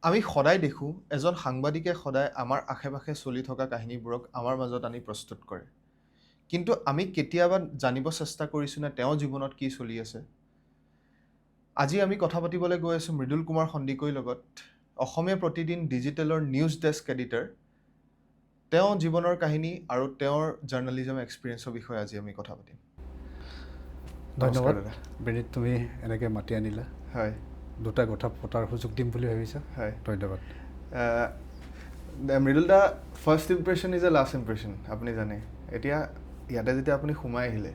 আমি সদায় দেখোঁ এজন সাংবাদিকে সদায় আমাৰ আশে-পাশে চলি থকা কাহিনীবোৰক আমাৰ মাজত আনি প্ৰস্তুত কৰে। কিন্তু আমি কেতিয়াবা জানিব চেষ্টা কৰিছোঁনে তেওঁৰ জীৱনত কি চলি আছে? আজি আমি কথা পাতিবলৈ গৈ আছোঁ মৃদুল কুমাৰ সন্দিকৈৰ লগত, অসমীয়া প্ৰতিদিন ডিজিটেলৰ নিউজ ডেস্ক এডিটৰ। তেওঁ জীৱনৰ কাহিনী আৰু তেওঁৰ জাৰ্নেলিজম এক্সপিৰিয়েঞ্চৰ বিষয়ে আজি আমি কথা পাতিম। নমস্কাৰ ধন্যবাদ দাদা। বিনীত, তুমি এনেকৈ মাতি আনিলা। হয় দুটা কথা পতাৰ সুযোগ দিম বুলি ভাবিছা। হয় ধন্যবাদ। Mridul da, first impression is a last impression, আপুনি জানে। এতিয়া ইয়াতে যেতিয়া আপুনি সোমাই আহিলে,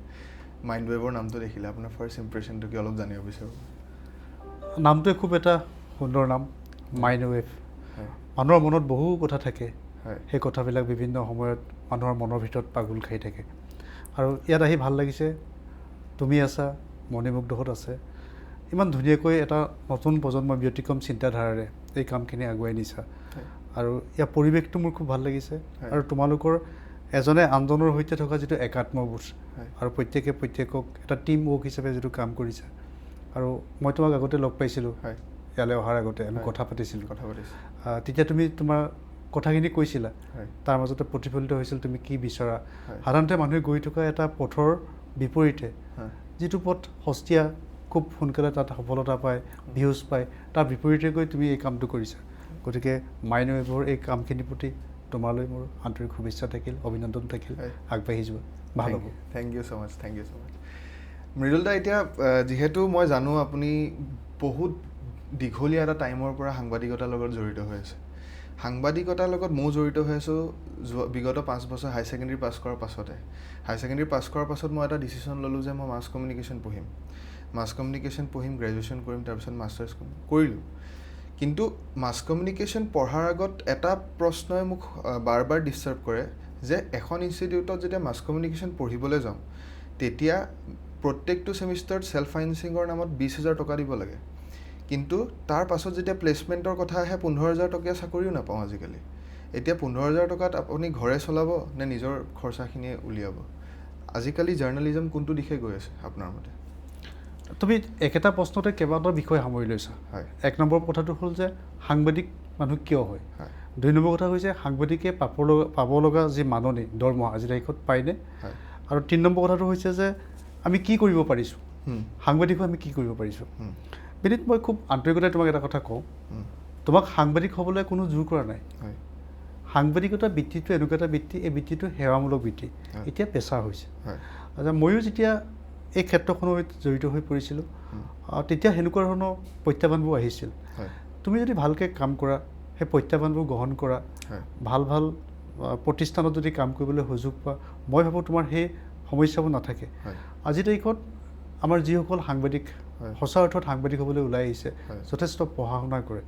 মাইণ্ড ৱেভৰ নামটো দেখিলে, আপোনাৰ ফাৰ্ষ্ট ইম্প্ৰেশ্যনটো কি অলপ জানিব বিচাৰোঁ। নামটোৱে খুব এটা সুন্দৰ নাম, মাইণ্ড ৱেভ। হয় মানুহৰ মনত বহু কথা থাকে, হয় সেই কথাবিলাক বিভিন্ন সময়ত মানুহৰ মনৰ ভিতৰত পাগোল খাই থাকে। আৰু ইয়াত আহি ভাল লাগিছে, তুমি আছা, মণিমুগ্ধহঁত আছে, ইমান ধুনীয়াকৈ এটা নতুন প্ৰজন্মৰ ব্যতিক্ৰম চিন্তাধাৰাৰে এই কামখিনি আগুৱাই নিছা। হয় আৰু ইয়াৰ পৰিৱেশটো মোৰ খুব ভাল লাগিছে। হয়। আৰু তোমালোকৰ এজনে আনজনৰ সৈতে থকা যিটো একাত্মবোধ হয় আৰু প্ৰত্যেকে প্ৰত্যেকক এটা টিম ৱৰ্ক হিচাপে যিটো কাম কৰিছা। আৰু মই তোমাক আগতে লগ পাইছিলোঁ, হয় ইয়ালৈ অহাৰ আগতে আমি হয়। কথা পাতিছিলোঁ। কথা পাতিছোঁ। তেতিয়া তুমি তোমাৰ কথাখিনি কৈছিলা, হয় তাৰ মাজতে প্ৰতিফলিত হৈছিল তুমি কি বিচৰা। হয় সাধাৰণতে মানুহে গৈ থকা এটা পথৰ বিপৰীতে হয় যিটো পথ সস্তীয়া, খুব সোনকালে তাত সফলতা পায়, ভিউজ পায়, তাৰ বিপৰীতে গৈ তুমি এই কামটো কৰিছা। গতিকে মাইণ্ড ৱেভৰ এই কামখিনিৰ প্ৰতি তোমালৈ মোৰ আন্তৰিক শুভেচ্ছা থাকিল, অভিনন্দন থাকিল। হয়। আগবাঢ়ি যোৱা, ভাল হ'ব। Thank you so' much, thank you so' much. Mridul da, এতিয়া যিহেতু মই জানো আপুনি বহুত দীঘলীয়া এটা টাইমৰ পৰা সাংবাদিকতাৰ লগত জড়িত হৈ আছে। সাংবাদিকতাৰ লগত ময়ো জড়িত হৈ আছোঁ বিগত 5 বছৰ হাই ছেকেণ্ডেৰী পাছ কৰাৰ পাছতে। হাই ছেকেণ্ডেৰী পাছ কৰাৰ পাছত মই এটা ডিচিশ্যন ল'লোঁ যে মই মাছ কমিউনিকেশ্যন পঢ়িম। মাছ কমিউনিকেশ্যন পঢ়িম, গ্ৰেজুৱেশ্যন কৰিম, তাৰপিছত মাষ্টাৰ্ছ কৰিলোঁ। কিন্তু মাছ কমিউনিকেশ্যন পঢ়াৰ আগত এটা প্ৰশ্নই মোক বাৰ বাৰ ডিষ্টাৰ্ব কৰে যে এখন ইনষ্টিটিউটত যেতিয়া মাছ কমিউনিকেশ্যন পঢ়িবলৈ যাওঁ, তেতিয়া প্ৰত্যেকটো ছেমিষ্টাৰত ছেল্ফ ফাইনেন্সিঙৰ নামত 20,000 টকা দিব লাগে। কিন্তু তাৰ পাছত যেতিয়া প্লেচমেণ্টৰ কথা আহে, 15,000 টকীয়া চাকৰিও নাপাওঁ আজিকালি। এতিয়া 15,000 টকাত আপুনি ঘৰে চলাব নে নিজৰ খৰচাখিনিয়ে উলিয়াব? আজিকালি জাৰ্নেলিজম কোনটো দিশে গৈ আছে আপোনাৰ মতে? তুমি একেটা প্ৰশ্নতে কেইবাটাও বিষয় সামৰি লৈছা। হয় 1 নম্বৰ কথাটো হ'ল যে সাংবাদিক মানুহ কিয় হয়। হয় 2 নম্বৰ কথা হৈছে সাংবাদিকে পাব লগা যি মাননি দৰমহা আজিৰ তাৰিখত পায়নে। হয় আৰু 3 নম্বৰ কথাটো হৈছে যে আমি কি কৰিব পাৰিছোঁ, সাংবাদিক হৈ আমি কি কৰিব পাৰিছোঁ। বিনীত, মই খুব আন্তৰিকতাৰে তোমাক এটা কথা কওঁ, তোমাক সাংবাদিক হ'বলৈ কোনো জোৰ কৰা নাই। হয় সাংবাদিকতা বৃত্তিটো এনেকুৱা এটা বৃত্তি, এই বৃত্তিটো সেৱামূলক বৃত্তি, হয়। এতিয়া পেচা হৈছে। হয় ময়ো যেতিয়া এই ক্ষেত্ৰখনৰ সৈতে জড়িত হৈ পৰিছিলোঁ, তেতিয়া সেনেকুৱা ধৰণৰ প্ৰত্যাহ্বানবোৰ আহিছিল। হয় তুমি যদি ভালকৈ কাম কৰা, সেই প্ৰত্যাহ্বানবোৰ গ্ৰহণ কৰা, হয় ভাল ভাল প্ৰতিষ্ঠানত যদি কাম কৰিবলৈ সুযোগ পোৱা, মই ভাবোঁ তোমাৰ সেই সমস্যাবোৰ নাথাকে। হয় আজিৰ তাৰিখত আমাৰ যিসকল সাংবাদিক হয় সঁচা অৰ্থত সাংবাদিক হ'বলৈ ওলাই আহিছে, হয়। যথেষ্ট পঢ়া শুনা কৰে,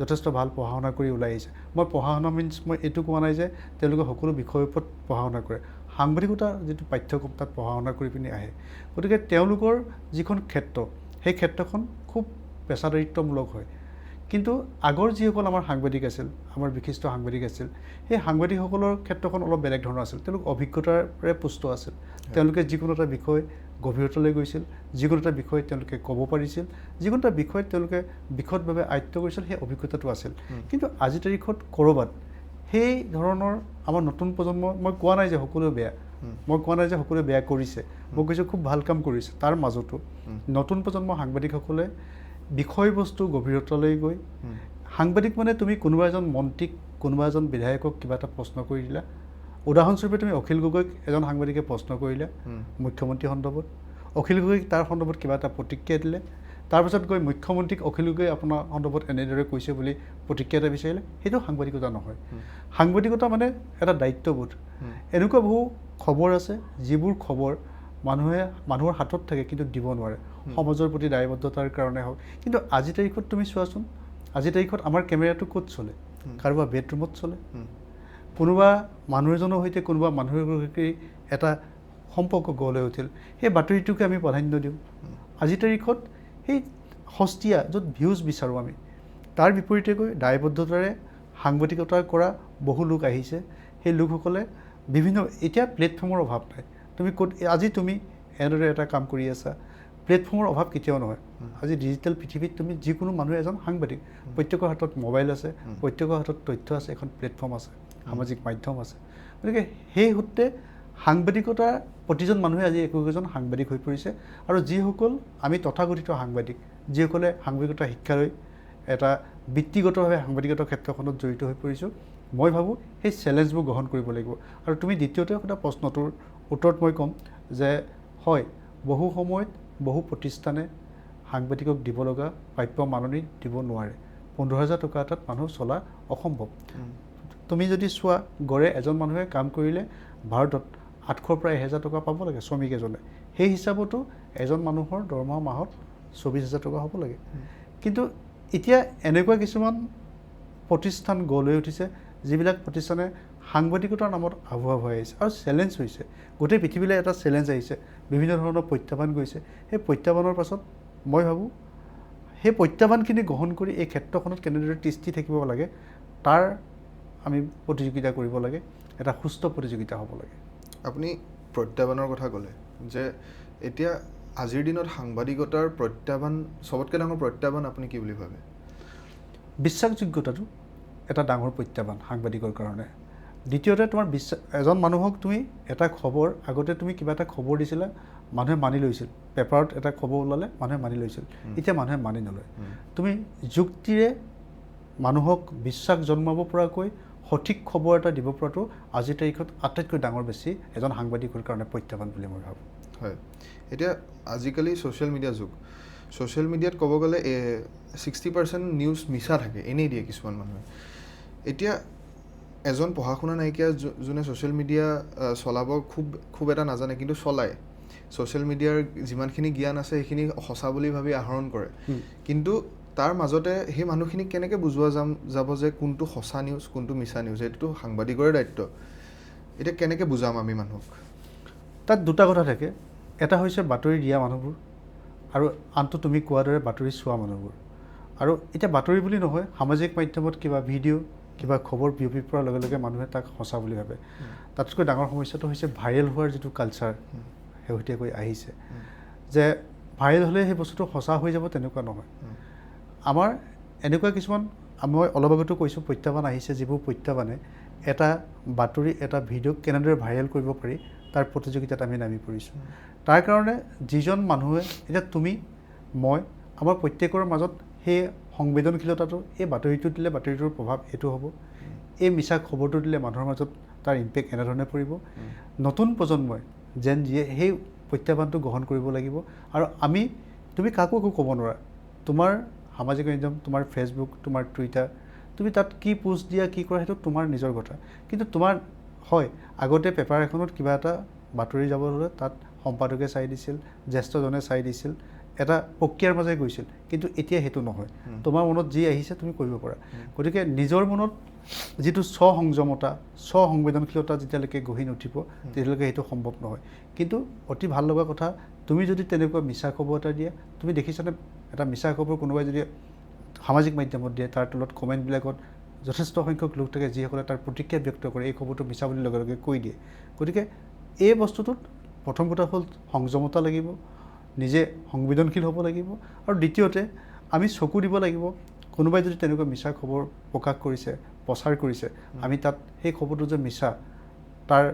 যথেষ্ট ভাল পঢ়া শুনা কৰি ওলাই আহিছে। মই পঢ়া শুনা মিনছ মই এইটো কোৱা নাই যে তেওঁলোকে সকলো বিষয়ৰ ওপৰত পঢ়া শুনা কৰে। সাংবাদিকতাৰ যিটো পাঠ্যক্ৰম তাত পঢ়া শুনা কৰি পিনি আহে। গতিকে তেওঁলোকৰ যিখন ক্ষেত্ৰ, সেই ক্ষেত্ৰখন খুব পেচাদাৰিত্বমূলক হয়। কিন্তু আগৰ যিসকল আমাৰ সাংবাদিক আছিল, আমাৰ বিশিষ্ট সাংবাদিক আছিল, সেই সাংবাদিকসকলৰ ক্ষেত্ৰখন অলপ বেলেগ ধৰণৰ আছিল। তেওঁলোক অভিজ্ঞতাৰে পুষ্ট আছিল। তেওঁলোকে যিকোনো এটা বিষয় গভীৰতালৈ গৈছিল, যিকোনো এটা বিষয় তেওঁলোকে ক'ব পাৰিছিল, যিকোনো এটা বিষয়ত তেওঁলোকে বিশদভাৱে আয়ত্ব কৰিছিল, সেই অভিজ্ঞতাটো আছিল। কিন্তু আজিৰ তাৰিখত ক'ৰবাত সেই ধৰণৰ আমাৰ নতুন প্ৰজন্ম, মই কোৱা নাই যে সকলোৱে বেয়া, মই কোৱা নাই যে সকলোৱে বেয়া কৰিছে, মই কৈছোঁ খুব ভাল কাম কৰিছে। তাৰ মাজতো নতুন প্ৰজন্মৰ সাংবাদিকসকলে বিষয়বস্তু গভীৰতালৈ গৈ, সাংবাদিক মানে তুমি কোনোবা এজন মন্ত্ৰীক, কোনোবা এজন বিধায়কক কিবা এটা প্ৰশ্ন কৰি দিলা, উদাহৰণস্বৰূপে তুমি অখিল গগৈক এজন সাংবাদিকে প্ৰশ্ন কৰিলে মুখ্যমন্ত্ৰী সন্দৰ্ভত, অখিল গগৈক তাৰ সন্দৰ্ভত কিবা এটা প্ৰতিক্ৰিয়া দিলে, তাৰপিছত গৈ মুখ্যমন্ত্ৰীক অখিল গগৈয়ে আপোনাৰ সন্দৰ্ভত এনেদৰে কৈছে বুলি প্ৰতিক্ৰিয়া এটা বিচাৰিলে, সেইটো সাংবাদিকতা নহয়। সাংবাদিকতা মানে এটা দায়িত্ববোধ। এনেকুৱা বহু খবৰ আছে যিবোৰ খবৰ মানুহৰ হাতত থাকে কিন্তু দিব নোৱাৰে, সমাজৰ প্ৰতি দায়বদ্ধতাৰ কাৰণে হওক। কিন্তু আজিৰ তাৰিখত তুমি চোৱাচোন, আজিৰ তাৰিখত আমাৰ কেমেৰাটো ক'ত চলে? কাৰোবাৰ বেডৰুমত চলে। কোনোবা মানুহ এজনৰ সৈতে কোনোবা মানুহৰ সৈতে এটা সম্পৰ্ক গঢ় লৈ উঠিল, সেই বাতৰিটোকে আমি প্ৰাধান্য দিওঁ। আজিৰ তাৰিখত সেই সস্তীয়া য'ত ভিউজ বিচাৰোঁ আমি, তাৰ বিপৰীতে গৈ দায়বদ্ধতাৰে সাংবাদিকতা কৰা বহু লোক আহিছে। সেই লোকসকলে বিভিন্ন, এতিয়া প্লেটফৰ্মৰ অভাৱ নাই। তুমি ক'ত আজি তুমি এনেদৰে এটা কাম কৰি আছা, প্লেটফৰ্মৰ অভাৱ কেতিয়াও নহয়। আজি ডিজিটেল পৃথিৱীত তুমি যিকোনো মানুহে এজন সাংবাদিক প্ৰত্যেকৰ হাতত মোবাইল আছে প্ৰত্যেকৰ হাতত তথ্য আছে এখন প্লেটফৰ্ম আছে সামাজিক মাধ্যম আছে গতিকে সেই সূত্ৰে সাংবাদিকতাৰ প্ৰতিজন মানুহে আজি একোজন সাংবাদিক হৈ পৰিছে আৰু যিসকল আমি তথাকথিত সাংবাদিক যিসকলে সাংবাদিকতা শিক্ষা লৈ এটা বৃত্তিগতভাৱে সাংবাদিকতাৰ ক্ষেত্ৰখনত জড়িত হৈ পৰিছোঁ মই ভাবোঁ সেই চেলেঞ্জবোৰ গ্ৰহণ কৰিব লাগিব আৰু তুমি দ্বিতীয়তে এটা প্ৰশ্নটোৰ উত্তৰত মই ক'ম যে হয় বহু সময়ত বহু প্ৰতিষ্ঠানে সাংবাদিকক দিব লগা প্ৰাপ্য মাননি দিব নোৱাৰে 15,000 টকা এটাত মানুহ চলা অসম্ভৱ তুমি যদি চোৱা গড়ে এজন মানুহে কাম কৰিলে ভাৰতত 800 পৰা 1,000 টকা পাব লাগে শ্ৰমিক এজনে সেই হিচাপতো এজন মানুহৰ দৰমহা মাহত 24,000 টকা হ'ব লাগে কিন্তু এতিয়া এনেকুৱা কিছুমান প্ৰতিষ্ঠান গঢ় লৈ উঠিছে যিবিলাক প্ৰতিষ্ঠানে সাংবাদিকতাৰ নামত আভুৱা হৈ আহিছে আৰু চেলেঞ্জ হৈছে গোটেই পৃথিৱীলৈ এটা চেলেঞ্জ আহিছে বিভিন্ন ধৰণৰ প্ৰত্যাহ্বান গৈছে সেই প্ৰত্যাহ্বানৰ পাছত মই ভাবোঁ সেই প্ৰত্যাহ্বানখিনি গ্ৰহণ কৰি এই ক্ষেত্ৰখনত কেনেদৰে তিষ্ঠি থাকিব লাগে তাৰ আমি প্ৰতিযোগিতা কৰিব লাগে এটা সুস্থ প্ৰতিযোগিতা হ'ব লাগে আপুনি প্ৰত্যাহ্বানৰ কথা ক'লে যে এতিয়া আজিৰ দিনত সাংবাদিকতাৰ প্ৰত্যাহ্বান চবতকৈ ডাঙৰ প্ৰত্যাহ্বান আপুনি কি বুলি ভাবে বিশ্বাসযোগ্যতাটো এটা ডাঙৰ প্ৰত্যাহ্বান সাংবাদিকৰ কাৰণে দ্বিতীয়তে তোমাৰ এজন মানুহক তুমি এটা খবৰ আগতে তুমি কিবা এটা খবৰ দিছিলা মানুহে মানি লৈছিল পেপাৰত এটা খবৰ ওলালে মানুহে মানি লৈছিল এতিয়া মানুহে মানি নলয় তুমি যুক্তিৰে মানুহক বিশ্বাস জন্মাব পৰাকৈ সঠিক খবৰ এটা দিব পৰাটো আজিৰ তাৰিখত আটাইতকৈ ডাঙৰ বেছি এজন সাংবাদিকৰ কাৰণে প্ৰত্যাহ্বান বুলি মই ভাবোঁ হয় এতিয়া আজিকালি ছ'চিয়েল মিডিয়া যুগ ছ'চিয়েল মিডিয়াত ক'ব গ'লে 60% নিউজ মিছা থাকে এনেই দিয়ে কিছুমান মানুহে এতিয়া এজন পঢ়া শুনা নাইকিয়া যোনে ছ'চিয়েল মিডিয়া চলাব খুব এটা নাজানে কিন্তু চলায় ছ'চিয়েল মিডিয়াৰ যিমানখিনি জ্ঞান আছে সেইখিনি সঁচা বুলি ভাবি আহৰণ কৰে কিন্তু তাৰ মাজতে সেই মানুহখিনিক কেনেকৈ বুজোৱা যাব যে কোনটো সঁচা নিউজ কোনটো মিছা নিউজ এইটোতো সাংবাদিকৰে দায়িত্ব এতিয়া কেনেকৈ বুজাম আমি মানুহক তাত দুটা কথা থাকে এটা হৈছে বাতৰি দিয়া মানুহবোৰ আৰু আনটো তুমি কোৱাৰ দৰে বাতৰি চোৱা মানুহবোৰ আৰু এতিয়া বাতৰি বুলি নহয় সামাজিক মাধ্যমত কিবা ভিডিঅ' কিবা খবৰ বিয়পি পৰাৰ লগে লগে মানুহে তাক সঁচা বুলি ভাবে তাতকৈ ডাঙৰ সমস্যাটো হৈছে ভাইৰেল হোৱাৰ যিটো কালচাৰ শেহতীয়াকৈ আহিছে যে ভাইৰেল হ'লে সেই বস্তুটো সঁচা হৈ যাব তেনেকুৱা নহয় আমাৰ এনেকুৱা কিছুমান মই অলপ আগতো কৈছোঁ প্ৰত্যাহ্বান আহিছে যিবোৰ প্ৰত্যাহ্বানে এটা বাতৰি এটা ভিডিঅ' কেনেদৰে ভাইৰেল কৰিব পাৰি তাৰ প্ৰতিযোগিতাত আমি নামি পৰিছোঁ তাৰ কাৰণে যিজন মানুহে এতিয়া তুমি মই আমাৰ প্ৰত্যেকৰ মাজত সেই সংবেদনশীলতাটো এই বাতৰিটো দিলে বাতৰিটোৰ প্ৰভাৱ এইটো হ'ব এই মিছা খবৰটো দিলে মানুহৰ মাজত তাৰ ইম্পেক্ট এনেধৰণে পৰিব নতুন প্ৰজন্মই যেন যিয়ে সেই প্ৰত্যাহ্বানটো গ্ৰহণ কৰিব লাগিব আৰু তুমি কাকো একো ক'ব নোৱাৰা তোমাৰ সামাজিক মাধ্যম তোমাৰ ফেচবুক তোমাৰ টুইটাৰ তুমি তাত কি পোষ্ট দিয়া কি কৰা সেইটো তোমাৰ নিজৰ কথা কিন্তু তোমাৰ হয় আগতে পেপাৰ এখনত কিবা এটা বাতৰি যাব হ'লে তাত সম্পাদকে চাই দিছিল জ্যেষ্ঠজনে চাই দিছিল এটা প্ৰক্ৰিয়াৰ মাজে গৈছিল কিন্তু এতিয়া সেইটো নহয় তোমাৰ মনত যি আহিছে তুমি কৰিব পাৰা গতিকে নিজৰ মনত যিটো স্বসংযমতা স্বসংবেদনশীলতা যেতিয়ালৈকে গঢ়ি নুঠিব তেতিয়ালৈকে সেইটো সম্ভৱ নহয় কিন্তু অতি ভাল লগা কথা তুমি যদি তেনেকুৱা মিছা খবৰ এটা দিয়া তুমি দেখিছানে এটা মিছা খবৰ কোনোবাই যদি সামাজিক মাধ্যমত দিয়ে তাৰ তলত কমেণ্টবিলাকত যথেষ্ট সংখ্যক লোক থাকে যিসকলে তাৰ প্ৰতিক্ৰিয়া ব্যক্ত কৰে এই খবৰটো মিছা বুলি লগে লগে কৈ দিয়ে গতিকে এই বস্তুটোত প্ৰথম কথা হ'ল সংযমতা লাগিব নিজে সংবেদনশীল হ'ব লাগিব আৰু দ্বিতীয়তে আমি চকু দিব লাগিব কোনোবাই যদি তেনেকুৱা মিছা খবৰ প্ৰকাশ কৰিছে প্ৰচাৰ কৰিছে আমি তাত সেই খবৰটো যে মিছা তাৰ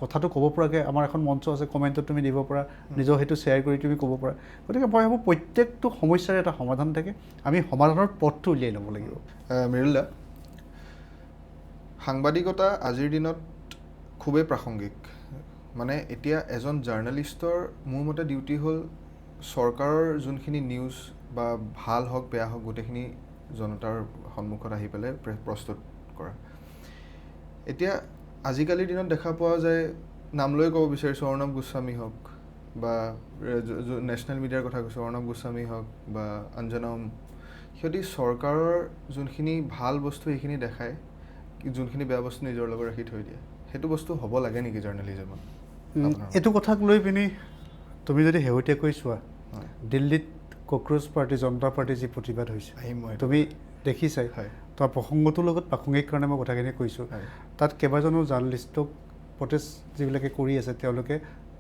কথাটো ক'ব পৰাকৈ আমাৰ এখন মঞ্চ আছে কমেণ্টত তুমি দিব পাৰা নিজৰ সেইটো শ্বেয়াৰ কৰি তুমি ক'ব পাৰা গতিকে মই ভাবোঁ প্ৰত্যেকটো সমস্যাৰ এটা সমাধান থাকে আমি সমাধানৰ পথটো উলিয়াই ল'ব লাগিব মৃদুল দা সাংবাদিকতা আজিৰ দিনত খুবেই প্ৰাসংগিক মানে এতিয়া এজন জাৰ্ণালিষ্টৰ মোৰ মতে ডিউটি হ'ল চৰকাৰৰ যোনখিনি নিউজ বা ভাল হওক বেয়া হওক গোটেইখিনি জনতাৰ সন্মুখত আহি পেলাই প্ৰস্তুত কৰা এতিয়া আজিকালিৰ দিনত দেখা পোৱা যায় নাম লৈ ক'ব বিচাৰিছোঁ অৰ্ণৱ গোস্বামী হওক বা নেশ্যনেল মিডিয়াৰ কথা কৈছোঁ অৰ্ণৱ গোস্বামী হওক বা অঞ্জনা সিহঁতি চৰকাৰৰ যোনখিনি ভাল বস্তু সেইখিনি দেখায় যোনখিনি বেয়া বস্তু নিজৰ লগত ৰাখি থৈ দিয়ে সেইটো বস্তু হ'ব লাগে নেকি জাৰ্ণেলিজমত এইটো কথাক লৈ পিনি তুমি যদি শেহতীয়াকৈ চোৱা দিল্লীত কক্ৰোচ পাৰ্টি জনতা পাৰ্টি যি প্ৰতিবাদ হৈছে তুমি দেখিছাই তোমাৰ প্ৰসংগটোৰ লগত প্ৰাসংগিক কাৰণে মই কথাখিনি কৈছোঁ তাত কেইবাজনো জাৰ্ণালিষ্টক প্ৰটেষ্ট যিবিলাকে কৰি আছে তেওঁলোকে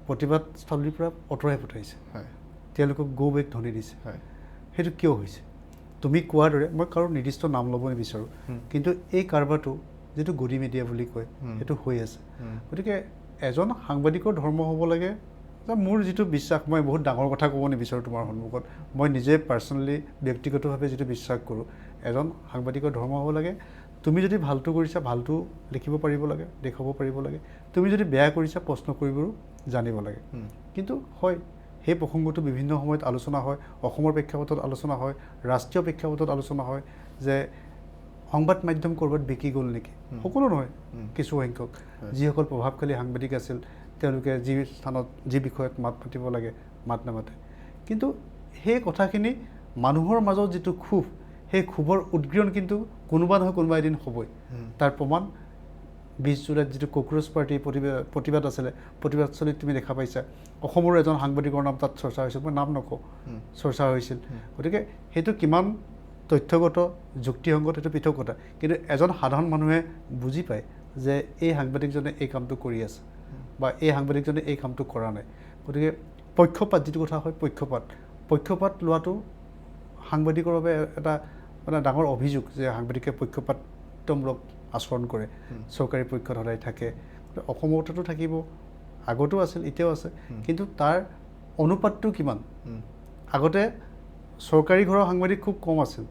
প্ৰতিবাদস্থলীৰ পৰা আঁতৰাই পঠাইছে তেওঁলোকক গো বেক ধ্বনি দিছে সেইটো কিয় হৈছে তুমি কোৱাৰ দৰে মই কাৰো নিৰ্দিষ্ট নাম ল'ব নিবিচাৰোঁ কিন্তু এই কাৰবাৰটো যিটো গদি মিডিয়া বুলি কয় সেইটো হৈ আছে গতিকে এজন সাংবাদিকৰ ধৰ্ম হ'ব লাগে যে মোৰ যিটো বিশ্বাস মই বহুত ডাঙৰ কথা ক'ব নিবিচাৰোঁ তোমাৰ সন্মুখত মই নিজে পাৰ্চনেলি ব্যক্তিগতভাৱে যিটো বিশ্বাস কৰোঁ এজন সাংবাদিকৰ ধৰ্ম হ'ব লাগে তুমি যদি ভালটো কৰিছা ভালটো লিখিব পাৰিব লাগে দেখাব পাৰিব লাগে তুমি যদি বেয়া কৰিছা প্ৰশ্ন কৰিবও জানিব লাগে কিন্তু হয় সেই প্ৰসংগটো বিভিন্ন সময়ত আলোচনা হয় অসমৰ প্ৰেক্ষাপটত আলোচনা হয় ৰাষ্ট্ৰীয় প্ৰেক্ষাপটত আলোচনা হয় যে সংবাদ মাধ্যম ক'ৰবাত বিকি গ'ল নেকি সকলো নহয় কিছু সংখ্যক যিসকল প্ৰভাৱশালী সাংবাদিক আছিল তেওঁলোকে যি স্থানত যি বিষয়ত মাত মাতিব লাগে মাত নামাতে কিন্তু সেই কথাখিনি মানুহৰ মাজত যিটো ক্ষোভ সেই ক্ষোভৰ উদ্গীৰণ কিন্তু কোনোবা নহয় কোনোবা এদিন হ'বই তাৰ প্ৰমাণ 20 জুলাইত যিটো কক্ৰোচ পাৰ্টিৰ প্ৰতিবাদ আছিলে প্ৰতিবাদস্থলীত তুমি দেখা পাইছা অসমৰ এজন সাংবাদিকৰ নাম তাত চৰ্চা হৈছিল মই নাম নকওঁ চৰ্চা হৈছিল গতিকে সেইটো কিমান তথ্যগত যুক্তিসংগত সেইটো পৃথক কথা কিন্তু এজন সাধাৰণ মানুহে বুজি পায় যে এই সাংবাদিকজনে এই কামটো কৰি আছে বা এই সাংবাদিকজনে এই কামটো কৰা নাই গতিকে পক্ষপাত যিটো কথা হয় পক্ষপাত লোৱাটো সাংবাদিকৰ বাবে এটা মানে ডাঙৰ অভিযোগ যে সাংবাদিকে পক্ষপাতমূলক আচৰণ কৰে চৰকাৰী পক্ষত সদায় থাকে অসমতো থাকিব আগতো আছিল এতিয়াও আছে কিন্তু তাৰ অনুপাতটো কিমান আগতে চৰকাৰী ঘৰৰ সাংবাদিক খুব কম আছিল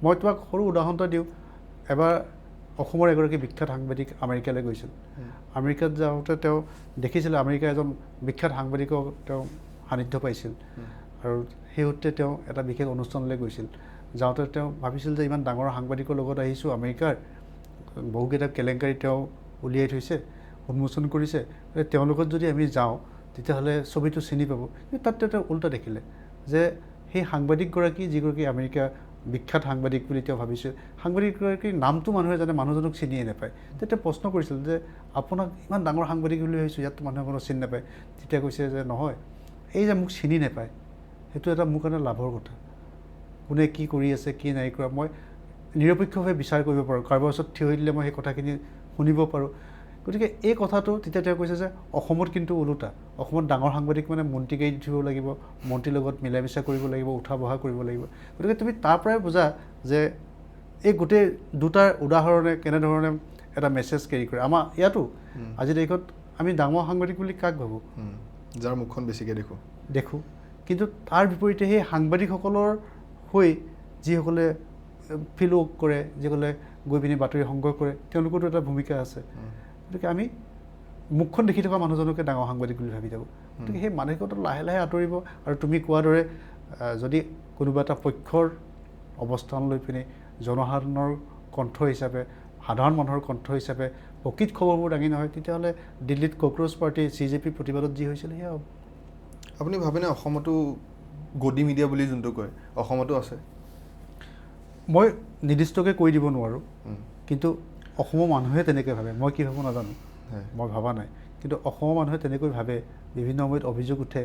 মই তোমাক সৰু উদাহৰণ এটা দিওঁ এবাৰ অসমৰ এগৰাকী বিখ্যাত সাংবাদিক আমেৰিকালৈ গৈছিল আমেৰিকাত যাওঁতে তেওঁ দেখিছিলে আমেৰিকাৰ এজন বিখ্যাত সাংবাদিকক তেওঁ সান্নিধ্য পাইছিল আৰু সেই সূত্ৰে তেওঁ এটা বিশেষ অনুষ্ঠানলৈ গৈছিল যাওঁতে তেওঁ ভাবিছিল যে ইমান ডাঙৰ সাংবাদিকৰ লগত আহিছোঁ আমেৰিকাৰ বহুকেইটা কেলেংকাৰী তেওঁ উলিয়াই থৈছে উন্মোচন কৰিছে তেওঁলোকত যদি আমি যাওঁ তেতিয়াহ'লে ছবিটো চিনি পাব কিন্তু তাত তেওঁ উল্টা দেখিলে যে সেই সাংবাদিকগৰাকী যিগৰাকী আমেৰিকা বিখ্যাত সাংবাদিক বুলি তেওঁ ভাবিছিল সাংবাদিকগৰাকীৰ নামটো মানুহে জানে মানুহজনক চিনিয়ে নাপায় তেতিয়া প্ৰশ্ন কৰিছিল যে আপোনাক ইমান ডাঙৰ সাংবাদিক বুলি ভাবিছোঁ ইয়াত মানুহে কোনো চিনি নাপায় তেতিয়া কৈছে যে নহয় এই যে মোক চিনি নাপায় সেইটো এটা মোৰ কাৰণে লাভৰ কথা কোনে কি কৰি আছে কি নাই কৰা মই নিৰপেক্ষভাৱে বিচাৰ কৰিব পাৰোঁ কাৰোবাৰ ওচৰত থিয় হৈ দিলে মই সেই কথাখিনি শুনিব পাৰোঁ গতিকে এই কথাটো তেতিয়া তেওঁ কৈছে যে অসমত কিন্তু ওলোটা অসমত ডাঙৰ সাংবাদিক মানে মন্ত্ৰী গাড়ীত উঠিব লাগিব মন্ত্ৰীৰ লগত মিলা মিছা কৰিব লাগিব উঠা বহা কৰিব লাগিব গতিকে তুমি তাৰ পৰাই বুজা যে এই গোটেই দুটাৰ উদাহৰণে কেনেধৰণে এটা মেছেজ কেৰি কৰে আমাৰ ইয়াতো আজিৰ তাৰিখত আমি ডাঙৰ সাংবাদিক বুলি কাক ভাবোঁ যাৰ মুখখন বেছিকৈ দেখোঁ কিন্তু তাৰ বিপৰীতে সেই সাংবাদিকসকলৰ হৈ যিসকলে ফিল কৰে যিসকলে গৈ পিনি বাতৰি সংগ্ৰহ কৰে তেওঁলোকৰো এটা ভূমিকা আছে গতিকে আমি মুখখন দেখি থকা মানুহজনকে ডাঙৰ সাংবাদিক বুলি ভাবি থাকোঁ গতিকে সেই মানসিকতা লাহে লাহে আঁতৰিব আৰু তুমি কোৱাৰ দৰে যদি কোনোবা এটা পক্ষৰ অৱস্থান লৈ পিনে জনসাধাৰণৰ কণ্ঠ হিচাপে সাধাৰণ মানুহৰ কণ্ঠ হিচাপে প্ৰকৃত খবৰবোৰ দাঙি নহয় তেতিয়াহ'লে দিল্লীত কক্ৰোচ পাৰ্টি CJP প্ৰতিবাদত যি হৈছিল সেয়া হ'ব আপুনি ভাবেনে অসমতো গদি মিডিয়া বুলি যোনটো কয় অসমতো আছে মই নিৰ্দিষ্টকৈ কৈ দিব নোৱাৰোঁ কিন্তু অসমৰ মানুহে তেনেকৈ ভাবে মই কি ভাবোঁ নাজানো মই ভবা নাই কিন্তু অসমৰ মানুহে তেনেকৈ ভাবে বিভিন্ন সময়ত অভিযোগ উঠে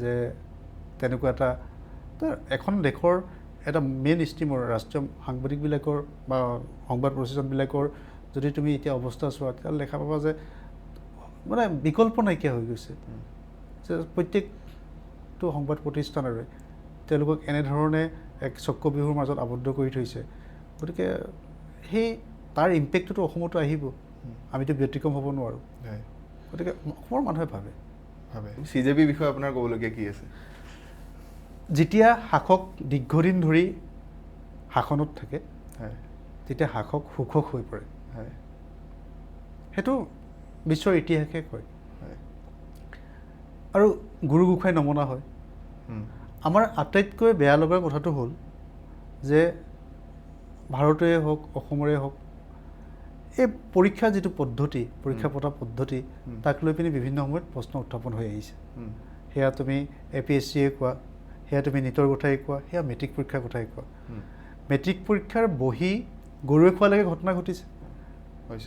যে তেনেকুৱা এটা এখন দেশৰ এটা মেইন ষ্ট্ৰীমৰ ৰাষ্ট্ৰীয় সাংবাদিকবিলাকৰ বা সংবাদ প্ৰতিষ্ঠানবিলাকৰ যদি তুমি এতিয়া অৱস্থা চোৱা তেতিয়াহ'লে দেখা পাবা যে মানে বিকল্প নাইকিয়া হৈ গৈছে যে প্ৰত্যেকটো সংবাদ প্ৰতিষ্ঠানৰে তেওঁলোকক এনেধৰণে এক চক্ৰবিহুৰ মাজত আবদ্ধ কৰি থৈছে গতিকে সেই তাৰ ইম্পেক্টটোতো অসমতো আহিব আমিতো ব্যতিক্ৰম হ'ব নোৱাৰোঁ গতিকে অসমৰ মানুহে ভাবে CJP বিষয়ে আপোনাৰ ক'বলগীয়া কি আছে যেতিয়া শাসক দীৰ্ঘদিন ধৰি শাসনত থাকে তেতিয়া শাসক সুখক হৈ পৰে সেইটো বিশ্বৰ ইতিহাসে কয় আৰু গুৰু গোসাঁই নমনা হয় আমাৰ আটাইতকৈ বেয়া লগা কথাটো হ'ল যে ভাৰতৰে হওক অসমৰে হওক এই পৰীক্ষা যিটো পদ্ধতি পৰীক্ষা পতা পদ্ধতি তাক লৈ পিনি বিভিন্ন সময়ত প্ৰশ্ন উত্থাপন হৈ আহিছে সেয়া তুমি APSCয়ে কোৱা সেয়া তুমি নীটৰ কথাই কোৱা সেয়া মেট্ৰিক পৰীক্ষাৰ কথাই কোৱা মেট্ৰিক পৰীক্ষাৰ বহি গৰুৱে খোৱালৈকে ঘটনা ঘটিছে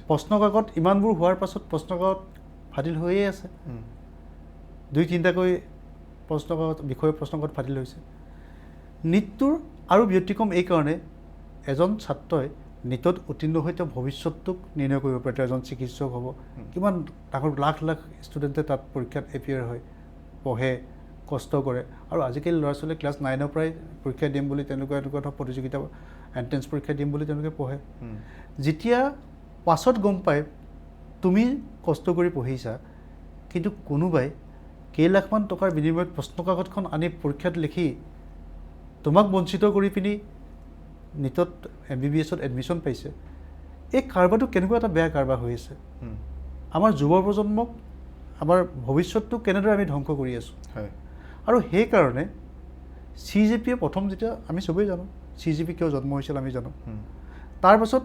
প্ৰশ্ন কাকত ইমানবোৰ হোৱাৰ পাছত প্ৰশ্ন কাকত ফাদিল হৈয়ে আছে 2-3টাকৈ প্ৰশ্ন কাকত বিষয়ে প্ৰশ্ন কাকত ফাদিল হৈছে নীটটোৰ আৰু ব্যতিক্ৰম এই কাৰণে এজন ছাত্ৰই নীটত উত্তীৰ্ণ হৈ তেওঁ ভৱিষ্যতটোক নিৰ্ণয় কৰিব পাৰে তেওঁ এজন চিকিৎসক হ'ব কিমান ডাঙৰ লাখ লাখ ষ্টুডেণ্টে তাত পৰীক্ষাত এপিয়াৰ হয় পঢ়ে কষ্ট কৰে আৰু আজিকালি ল'ৰা ছোৱালীয়ে ক্লাছ 9ৰ পৰাই পৰীক্ষা দিম বুলি তেওঁলোকে এনেকুৱা এটা প্ৰতিযোগিতা এণ্ট্ৰেঞ্চ পৰীক্ষা দিম বুলি তেওঁলোকে পঢ়ে যেতিয়া পাছত গম পায় তুমি কষ্ট কৰি পঢ়িছা কিন্তু কোনোবাই কেইলাখমান টকাৰ বিনিময়ত প্ৰশ্নকাকতখন আনি পৰীক্ষাত লিখি তোমাক বঞ্চিত কৰি পিনি নিটত MBBSত এডমিশ্যন পাইছে এই কাৰবাৰটো কেনেকুৱা এটা বেয়া কাৰবাৰ হৈ আছে আমাৰ যুৱ প্ৰজন্মক আমাৰ ভৱিষ্যতটো কেনেদৰে আমি ধ্বংস কৰি আছোঁ আৰু সেইকাৰণে CGPয়ে প্ৰথম যেতিয়া আমি চবেই জানো CGP কিয় জন্ম হৈছিল আমি জানো তাৰপাছত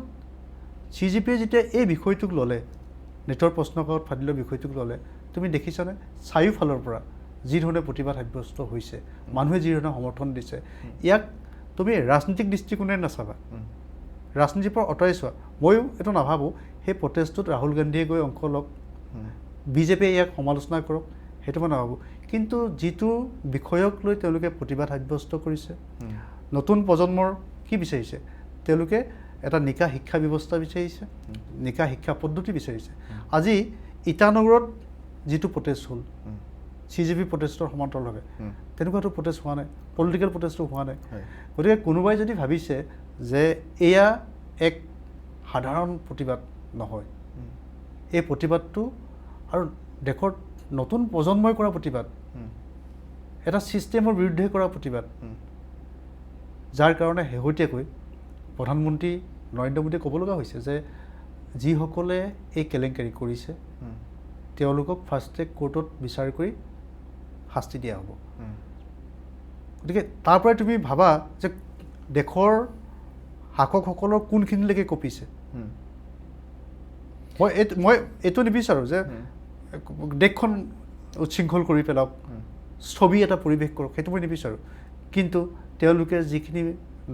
CGPয়ে যেতিয়া এই বিষয়টোক ল'লে নেটৰ প্ৰশ্নকাকত ফাদিলৰ বিষয়টোক ল'লে তুমি দেখিছানে চাৰিওফালৰ পৰা যি ধৰণে প্ৰতিবাদ সাব্যস্ত হৈছে মানুহে যি ধৰণে সমৰ্থন দিছে ইয়াক তুমি ৰাজনৈতিক দৃষ্টিকোণেৰে নাচাবা ৰাজনীতিৰ পৰা আঁতৰাই চোৱা ময়ো এইটো নাভাবোঁ সেই প্ৰটেষ্টটোত ৰাহুল গান্ধীয়ে গৈ অংশ লওক বিজেপিয়ে ইয়াক সমালোচনা কৰক সেইটো মই নাভাবোঁ কিন্তু যিটো বিষয়ক লৈ তেওঁলোকে প্ৰতিবাদ সাব্যস্ত কৰিছে নতুন প্ৰজন্মৰ কি বিচাৰিছে তেওঁলোকে এটা নিকা শিক্ষা ব্যৱস্থা বিচাৰিছে নিকা শিক্ষা পদ্ধতি বিচাৰিছে আজি ইটানগৰত যিটো প্ৰটেষ্ট হ'ল CGP প্ৰটেষ্টৰ সমান্তৰালভাৱে তেনেকুৱাটো প্ৰটেষ্ট হোৱা নাই পলিটিকেল প্ৰটেষ্টটো হোৱা নাই গতিকে কোনোবাই যদি ভাবিছে যে এয়া এক সাধাৰণ প্ৰতিবাদ নহয় এই প্ৰতিবাদটো আৰু দেশৰ নতুন প্ৰজন্মই কৰা প্ৰতিবাদ এটা ছিষ্টেমৰ বিৰুদ্ধে কৰা প্ৰতিবাদ যাৰ কাৰণে শেহতীয়াকৈ প্ৰধানমন্ত্ৰী নৰেন্দ্ৰ মোদীয়ে ক'ব লগা হৈছে যে যিসকলে এই কেলেংকাৰী কৰিছে তেওঁলোকক ফাষ্ট ট্ৰেক কোৰ্টত বিচাৰ কৰি শাস্তি দিয়া হ'ব গতিকে তাৰ পৰাই তুমি ভাবা যে দেশৰ শাসকসকলৰ কোনখিনিলৈকে কঁপিছে মই এইটো নিবিচাৰোঁ যে দেশখন উচ্ছৃংখল কৰি পেলাওক ছবি এটা পৰিৱেশ কৰক সেইটো মই নিবিচাৰোঁ কিন্তু তেওঁলোকে যিখিনি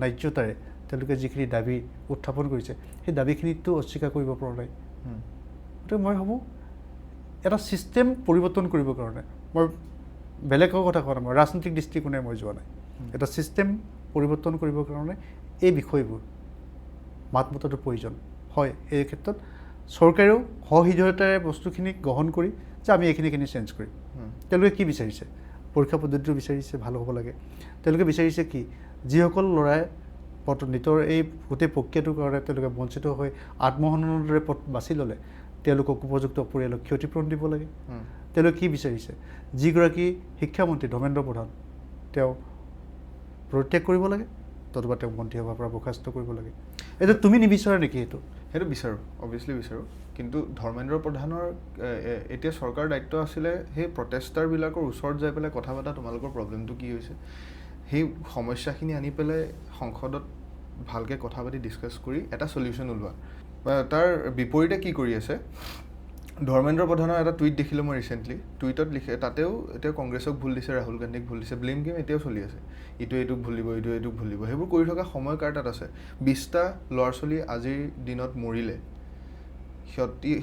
ন্যায্যতাৰে তেওঁলোকে যিখিনি দাবী উত্থাপন কৰিছে সেই দাবীখিনিতো অস্বীকাৰ কৰিব পৰা নাই গতিকে মই ভাবোঁ এটা ছিষ্টেম পৰিৱৰ্তন কৰিবৰ কাৰণে মই বেলেগৰ কথা কোৱা নাই মই ৰাজনৈতিক দৃষ্টিকোণে মই যোৱা নাই এটা ছিষ্টেম পৰিৱৰ্তন কৰিবৰ কাৰণে এই বিষয়বোৰ মাত মতাটো প্ৰয়োজন হয় এই ক্ষেত্ৰত চৰকাৰেও সহৃদয়তাৰে বস্তুখিনিক গ্ৰহণ কৰি যে আমি এইখিনি চেঞ্জ কৰিম তেওঁলোকে কি বিচাৰিছে পৰীক্ষা পদ্ধতিটো বিচাৰিছে ভাল হ'ব লাগে তেওঁলোকে বিচাৰিছে কি যিসকল ল'ৰাই নিটৰ এই গোটেই প্ৰক্ৰিয়াটোৰ কাৰণে তেওঁলোকে বঞ্চিত হৈ আত্মসন্মানৰ দৰে পথ বাছি ল'লে তেওঁলোকক উপযুক্ত পৰিয়ালক ক্ষতিপূৰণ দিব লাগে তেওঁলোকে কি বিচাৰিছে যিগৰাকী শিক্ষামন্ত্ৰী ধৰ্মেন্দ্ৰ প্ৰধান তেওঁ পদত্যাগ কৰিব লাগে নতুবা তেওঁ মন্ত্ৰী সভাৰ পৰা বৰ্খাস্ত কৰিব লাগে এইটো তুমি নিবিচাৰা নেকি সেইটো বিচাৰোঁ অভিয়াছলি বিচাৰোঁ কিন্তু ধৰ্মেন্দ্ৰ প্ৰধানৰ এতিয়া চৰকাৰৰ দায়িত্ব আছিলে সেই প্ৰটেষ্টাৰবিলাকৰ ওচৰত যাই পেলাই কথা পতা তোমালোকৰ প্ৰব্লেমটো কি হৈছে সেই সমস্যাখিনি আনি পেলাই সংসদত ভালকৈ কথা পাতি ডিছকাছ কৰি এটা চলিউশ্যন ওলোৱা তাৰ বিপৰীতে কি কৰি আছে ধৰ্মেন্দ্ৰ প্ৰধানৰ এটা টুইট দেখিলোঁ মই ৰিচেণ্টলি টুইটত লিখে তাতেও এতিয়া কংগ্ৰেছক ভুল দিছে ৰাহুল গান্ধীক ভুল দিছে ব্লেম গেম এতিয়াও চলি আছে ইটোৱে এইটোক ভুল দিব ইটোৱে এইটোক ভুল দিব সেইবোৰ কৰি থকা সময় কাৰ তাত আছে 20টা ল'ৰা ছোৱালী আজিৰ দিনত মৰিলে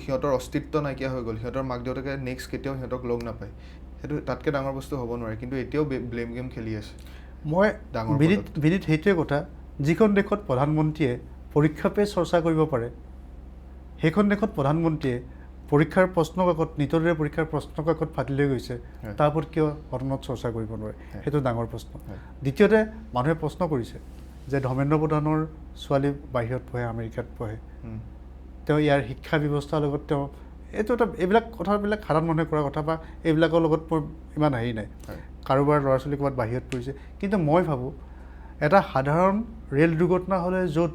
সিহঁতৰ অস্তিত্ব নাইকিয়া হৈ গ'ল সিহঁতৰ মাক দেউতাকে নেক্সট কেতিয়াও সিহঁতক লগ নাপায় সেইটো তাতকৈ ডাঙৰ বস্তু হ'ব নোৱাৰে কিন্তু এতিয়াও ব্লেম গেম খেলি আছে মই বিনীত সেইটোৱে কথা যিখন দেশত প্ৰধানমন্ত্ৰীয়ে পৰীক্ষা পে চৰ্চা কৰিব পাৰে সেইখন দেশত প্ৰধানমন্ত্ৰীয়ে পৰীক্ষাৰ প্ৰশ্নকাকত নিটৰে পৰীক্ষাৰ প্ৰশ্নকাকত ফাটি লৈ গৈছে তাৰ ওপৰত কিয় সদনত চৰ্চা কৰিব নোৱাৰে সেইটো ডাঙৰ প্ৰশ্ন দ্বিতীয়তে মানুহে প্ৰশ্ন কৰিছে যে ধৰ্মেন্দ্ৰ প্ৰধানৰ ছোৱালী বাহিৰত পঢ়ে আমেৰিকাত পঢ়ে তেওঁ ইয়াৰ শিক্ষা ব্যৱস্থাৰ লগত তেওঁ এইটো এটা এইবিলাক কথাবিলাক সাধাৰণ মানুহে কৰা কথা বা এইবিলাকৰ লগত মোৰ ইমান হেৰি নাই কাৰোবাৰ ল'ৰা ছোৱালী ক'ৰবাত বাহিৰত পঢ়িছে কিন্তু মই ভাবোঁ এটা সাধাৰণ ৰেল দুৰ্ঘটনা হ'লে য'ত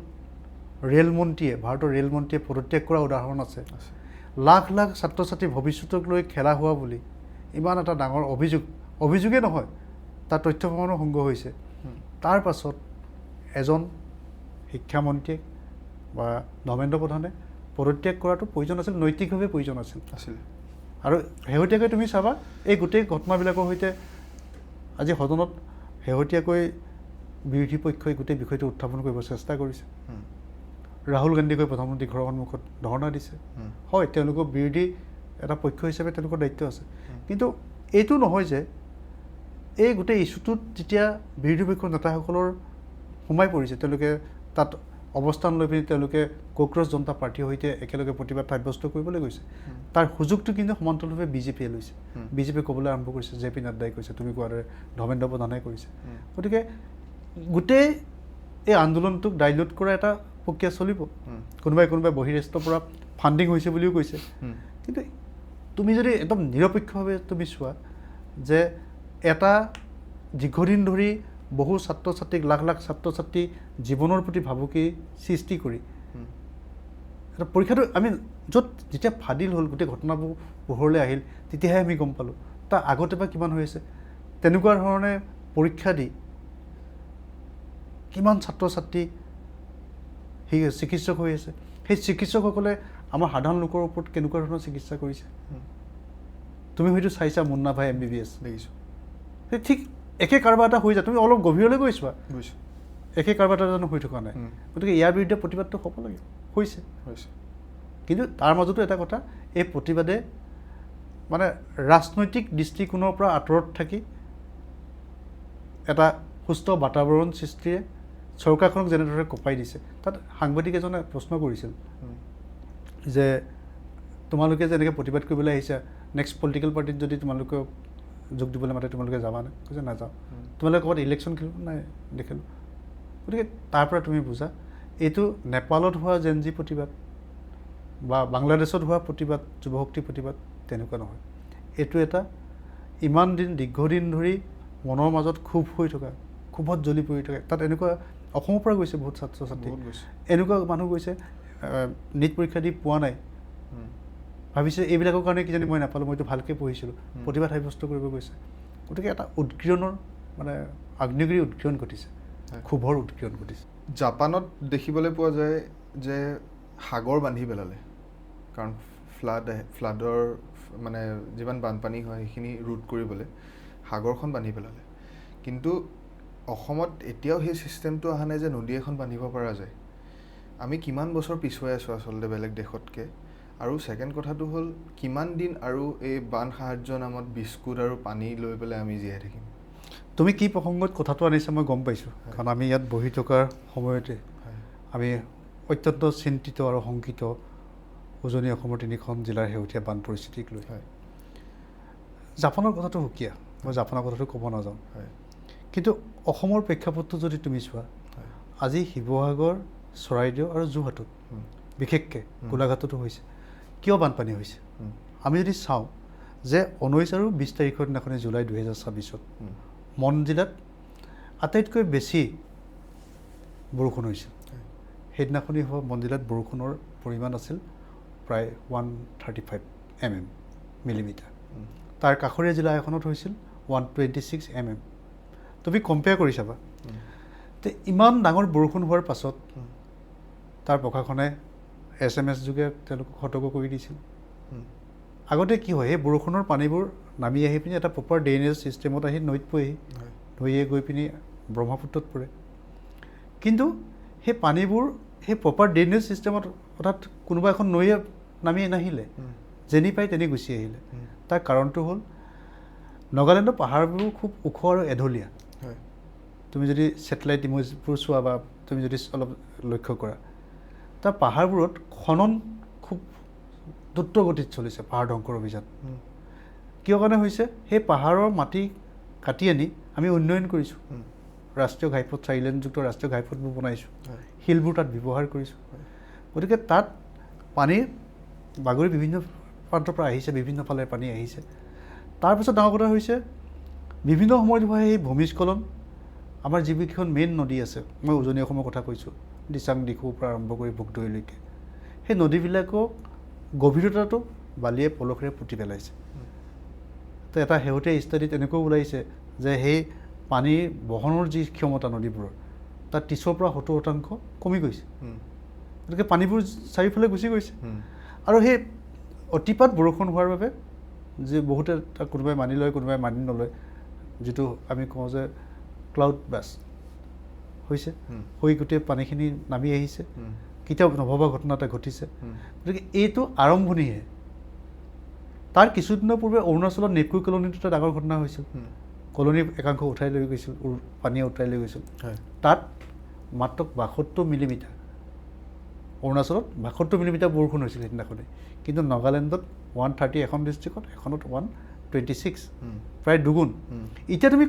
ৰেলমন্ত্ৰীয়ে ভাৰতৰ ৰেলমন্ত্ৰীয়ে পদত্যাগ কৰা উদাহৰণ আছে লাখ লাখ ছাত্ৰ ছাত্ৰী ভৱিষ্যতক লৈ খেলা হোৱা বুলি ইমান এটা ডাঙৰ অভিযোগেই নহয় তাৰ তথ্য প্ৰমাণো সংগ্ৰহ হৈছে তাৰ পাছত এজন শিক্ষামন্ত্ৰীয়ে বা ধৰ্মেন্দ্ৰ প্ৰধানে পদত্যাগ কৰাটো প্ৰয়োজন আছিল নৈতিকভাৱে প্ৰয়োজন আছিল আৰু শেহতীয়াকৈ তুমি চাবা এই গোটেই ঘটনাবিলাকৰ সৈতে আজি সদনত শেহতীয়াকৈ বিৰোধী পক্ষই গোটেই বিষয়টো উত্থাপন কৰিব চেষ্টা কৰিছে ৰাহুল গান্ধীকৈ প্ৰধানমন্ত্ৰী ঘৰৰ সন্মুখত ধৰ্ণা দিছে হয় তেওঁলোকৰ বিৰোধী এটা পক্ষ হিচাপে তেওঁলোকৰ দায়িত্ব আছে কিন্তু এইটো নহয় যে এই গোটেই ইছ্যুটোত যেতিয়া বিৰোধী পক্ষৰ নেতাসকলৰ সোমাই পৰিছে তেওঁলোকে তাত অৱস্থান লৈ পিনি তেওঁলোকে কক্ৰ'চ জনতা পাৰ্টীৰ সৈতে একেলগে প্ৰতিবাদ সাব্যস্ত কৰিবলৈ গৈছে তাৰ সুযোগটো কিন্তু সমান্তৰালভাৱে বিজেপিয়ে লৈছে বিজেপিয়ে ক'বলৈ আৰম্ভ কৰিছে জে পি নাড্ডাই কৈছে তুমি কোৱাৰ দৰে ধৰ্মেন্দ্ৰ প্ৰধানে কৰিছে গতিকে গোটেই এই আন্দোলনটোক ডাইলুট কৰা এটা প্ৰক্ৰিয়া চলিব কোনোবাই বহিৰাষ্ট্ৰৰ পৰা ফাণ্ডিং হৈছে বুলিও কৈছে কিন্তু তুমি যদি একদম নিৰপেক্ষভাৱে তুমি চোৱা যে এটা দীৰ্ঘদিন ধৰি বহু ছাত্ৰ ছাত্ৰীক লাখ লাখ ছাত্ৰ ছাত্ৰী জীৱনৰ প্ৰতি ভাবুকি সৃষ্টি কৰি এটা পৰীক্ষাটো আমি য'ত যেতিয়া ফাদিল হ'ল গোটেই ঘটনাবোৰ পোহৰলৈ আহিল তেতিয়াহে আমি গম পালোঁ তাৰ আগতে বা কিমান হৈ আছে তেনেকুৱা ধৰণে পৰীক্ষা দি কিমান ছাত্ৰ ছাত্ৰী সেই চিকিৎসক হৈ আছে সেই চিকিৎসকসকলে আমাৰ সাধাৰণ লোকৰ ওপৰত কেনেকুৱা ধৰণৰ চিকিৎসা কৰিছে তুমি হয়তো চাইছা মুন্না ভাই MBBS দেখিছোঁ সেই ঠিক একে কাৰোবাৰ এটা হৈ যায় তুমি অলপ গভীৰলৈ গৈ চোৱা বুজিছোঁ একে কাৰোবাৰ এটা জানো হৈ থকা নাই গতিকে ইয়াৰ বিৰুদ্ধে প্ৰতিবাদটো হ'ব লাগে হৈছে কিন্তু তাৰ মাজতো এটা কথা এই প্ৰতিবাদে মানে ৰাজনৈতিক দৃষ্টিকোণৰ পৰা আঁতৰত থাকি এটা সুস্থ বাতাবৰণ সৃষ্টিৰে চৰকাৰখনক যেনেদৰে কঁপাই দিছে তাত সাংবাদিক এজনে প্ৰশ্ন কৰিছিল যে তোমালোকে যে এনেকৈ প্ৰতিবাদ কৰিবলৈ আহিছা নেক্সট পলিটিকেল পাৰ্টিত যদি তোমালোকে যোগ দিবলৈ মাতে তোমালোকে যাবানে কৈছে নাযাওঁ তোমালোকে ক'ৰবাত ইলেকশ্যন খেলোঁ নাই নেখেলোঁ গতিকে তাৰ পৰা তুমি বুজা এইটো নেপালত হোৱা জেনজি প্ৰতিবাদ বা বাংলাদেশত হোৱা প্ৰতিবাদ যুৱশক্তি প্ৰতিবাদ তেনেকুৱা নহয় এইটো এটা ইমান দিন দীৰ্ঘদিন ধৰি মনৰ মাজত ক্ষোভ হৈ থকা ক্ষোভত জ্বলি পৰি থাকে তাত এনেকুৱা অসমৰ পৰা গৈছে বহুত ছাত্ৰ ছাত্ৰী এনেকুৱা মানুহ গৈছে নীট পৰীক্ষা দি পোৱা নাই ভাবিছে এইবিলাকৰ কাৰণে কিজানি মই নাপালোঁ মইতো ভালকৈ পঢ়িছিলোঁ প্ৰতিবাদ সাব্যস্ত কৰিব গৈছে গতিকে এটা উৎক্ৰিয়ণৰ মানে আগ্নেয়গিৰি উৎক্ৰিয়ণ ঘটিছে ক্ষোভৰ উৎক্ৰিয়ণ ঘটিছে জাপানত দেখিবলৈ পোৱা যায় যে সাগৰ বান্ধি পেলালে কাৰণ ফ্লাডৰ মানে যিমান বানপানী হয় সেইখিনি ৰোধ কৰিবলৈ সাগৰখন বান্ধি পেলালে কিন্তু অসমত এতিয়াও সেই ছিষ্টেমটো অহা নাই যে নদী এখন বান্ধিব পৰা যায় আমি কিমান বছৰ পিছুৱাই আছোঁ আচলতে বেলেগ দেশতকৈ আৰু ছেকেণ্ড কথাটো হ'ল কিমান দিন আৰু এই বান সাহাৰ্য নামত বিস্কুট আৰু পানী লৈ পেলাই আমি জীয়াই থাকিম তুমি কি প্ৰসংগত কথাটো আনিছা মই গম পাইছোঁ কাৰণ আমি ইয়াত বহি থকাৰ সময়তে আমি অত্যন্ত চিন্তিত আৰু শংকিত উজনি অসমৰ 3খন জিলাৰ শেহতীয়া বান পৰিস্থিতিক লৈ জাপানৰ কথাটো সুকীয়া মই জাপানৰ কথাটো ক'ব নাযাওঁ কিন্তু অসমৰ প্ৰেক্ষাপটটো যদি তুমি চোৱা আজি শিৱসাগৰ চৰাইদেউ আৰু যোৰহাটত বিশেষকৈ গোলাঘাটতো হৈছে কিয় বানপানী হৈছে আমি যদি চাওঁ যে 19 আৰু 20 তাৰিখৰ দিনাখনে জুলাই 2026 মন জিলাত আটাইতকৈ বেছি বৰষুণ হৈছিল সেইদিনাখনি হোৱা মন জিলাত বৰষুণৰ পৰিমাণ আছিল প্ৰায় 135 মিলিমিটাৰ তাৰ কাষৰীয়া জিলা এখনত হৈছিল 126 তুমি কম্পেয়াৰ কৰি চাবা তে ইমান ডাঙৰ বৰষুণ হোৱাৰ পাছত তাৰ প্ৰশাসনে SMS যোগে তেওঁলোকক সতৰ্ক কৰি দিছিল আগতে কি হয় এই বৰষুণৰ পানীবোৰ নামি আহি পিনি এটা প্ৰপাৰ ড্ৰেইনেজ ছিষ্টেমত আহি নৈত পৰি নৈয়ে গৈ পিনি ব্ৰহ্মপুত্ৰত পৰে কিন্তু সেই পানীবোৰ সেই প্ৰপাৰ ড্ৰেইনেজ ছিষ্টেমত অৰ্থাৎ কোনোবা এখন নৈয়ে নামি নাহিলে যেনি পাই তেনি গুচি আহিলে তাৰ কাৰণটো হ'ল নাগালেণ্ডৰ পাহাৰবোৰ খুব ওখ আৰু এঢলীয়া তুমি যদি ছেটেলাইট ইমেজবোৰ চোৱা বা তুমি যদি অলপ লক্ষ্য কৰা তাৰ পাহাৰবোৰত খনন খুব দ্ৰুত গতিত চলিছে পাহাৰ ধ্বংসৰ অভিযান কিয় কাৰণে হৈছে সেই পাহাৰৰ মাটি কাটি আনি আমি উন্নয়ন কৰিছোঁ ৰাষ্ট্ৰীয় ঘাইপথ 4 লেনযুক্ত ৰাষ্ট্ৰীয় ঘাইপথবোৰ বনাইছোঁ শিলবোৰ তাত ব্যৱহাৰ কৰিছোঁ গতিকে তাত পানীৰ বাগৰি বিভিন্ন প্ৰান্তৰ পৰা আহিছে বিভিন্ন ফালে পানী আহিছে তাৰপিছত ডাঙৰ কথা হৈছে বিভিন্ন সময়ত হোৱা এই ভূমিস্খলন আমাৰ যিকেইখন মেইন নদী আছে মই উজনি অসমৰ কথা কৈছোঁ দিচাং দিখৌৰ পৰা আৰম্ভ কৰি ভোগদৈলৈকে সেই নদীবিলাকক গভীৰতাটো বালিয়ে পলসেৰে পুতি পেলাইছে তো এটা শেহতীয়া ষ্টাডিত এনেকৈ ওলাইছে যে সেই পানীৰ বহনৰ যি ক্ষমতা নদীবোৰৰ তাত 30 পৰা 70% কমি গৈছে গতিকে পানীবোৰ চাৰিওফালে গুচি গৈছে আৰু সেই অতিপাত বৰষুণ হোৱাৰ বাবে যে বহুতে কোনোবাই মানি লয় কোনোবাই মানি নলয় যিটো আমি কওঁ যে ক্লাউড বাছ হৈছে হৈ গোটেই পানীখিনি নামি আহিছে কেতিয়াও নভবা ঘটনা এটা ঘটিছে গতিকে এইটো আৰম্ভণিহে তাৰ কিছুদিনৰ পূৰ্বে অৰুণাচলত নেপকুই কলনীত এটা ডাঙৰ ঘটনা হৈছিল কলনীৰ একাংশ উঠাই লৈ গৈছিল পানীয়ে উঠাই লৈ গৈছিল তাত মাত্ৰ 72 মিলিমিটাৰ অৰুণাচলত 72 মিলিমিটাৰ বৰষুণ হৈছিল সেইদিনাখনে, কিন্তু নাগালেণ্ডত 130 এখন ডিষ্ট্ৰিক্টত, এখনত 126, প্ৰায় দুগুণ। এতিয়া তুমি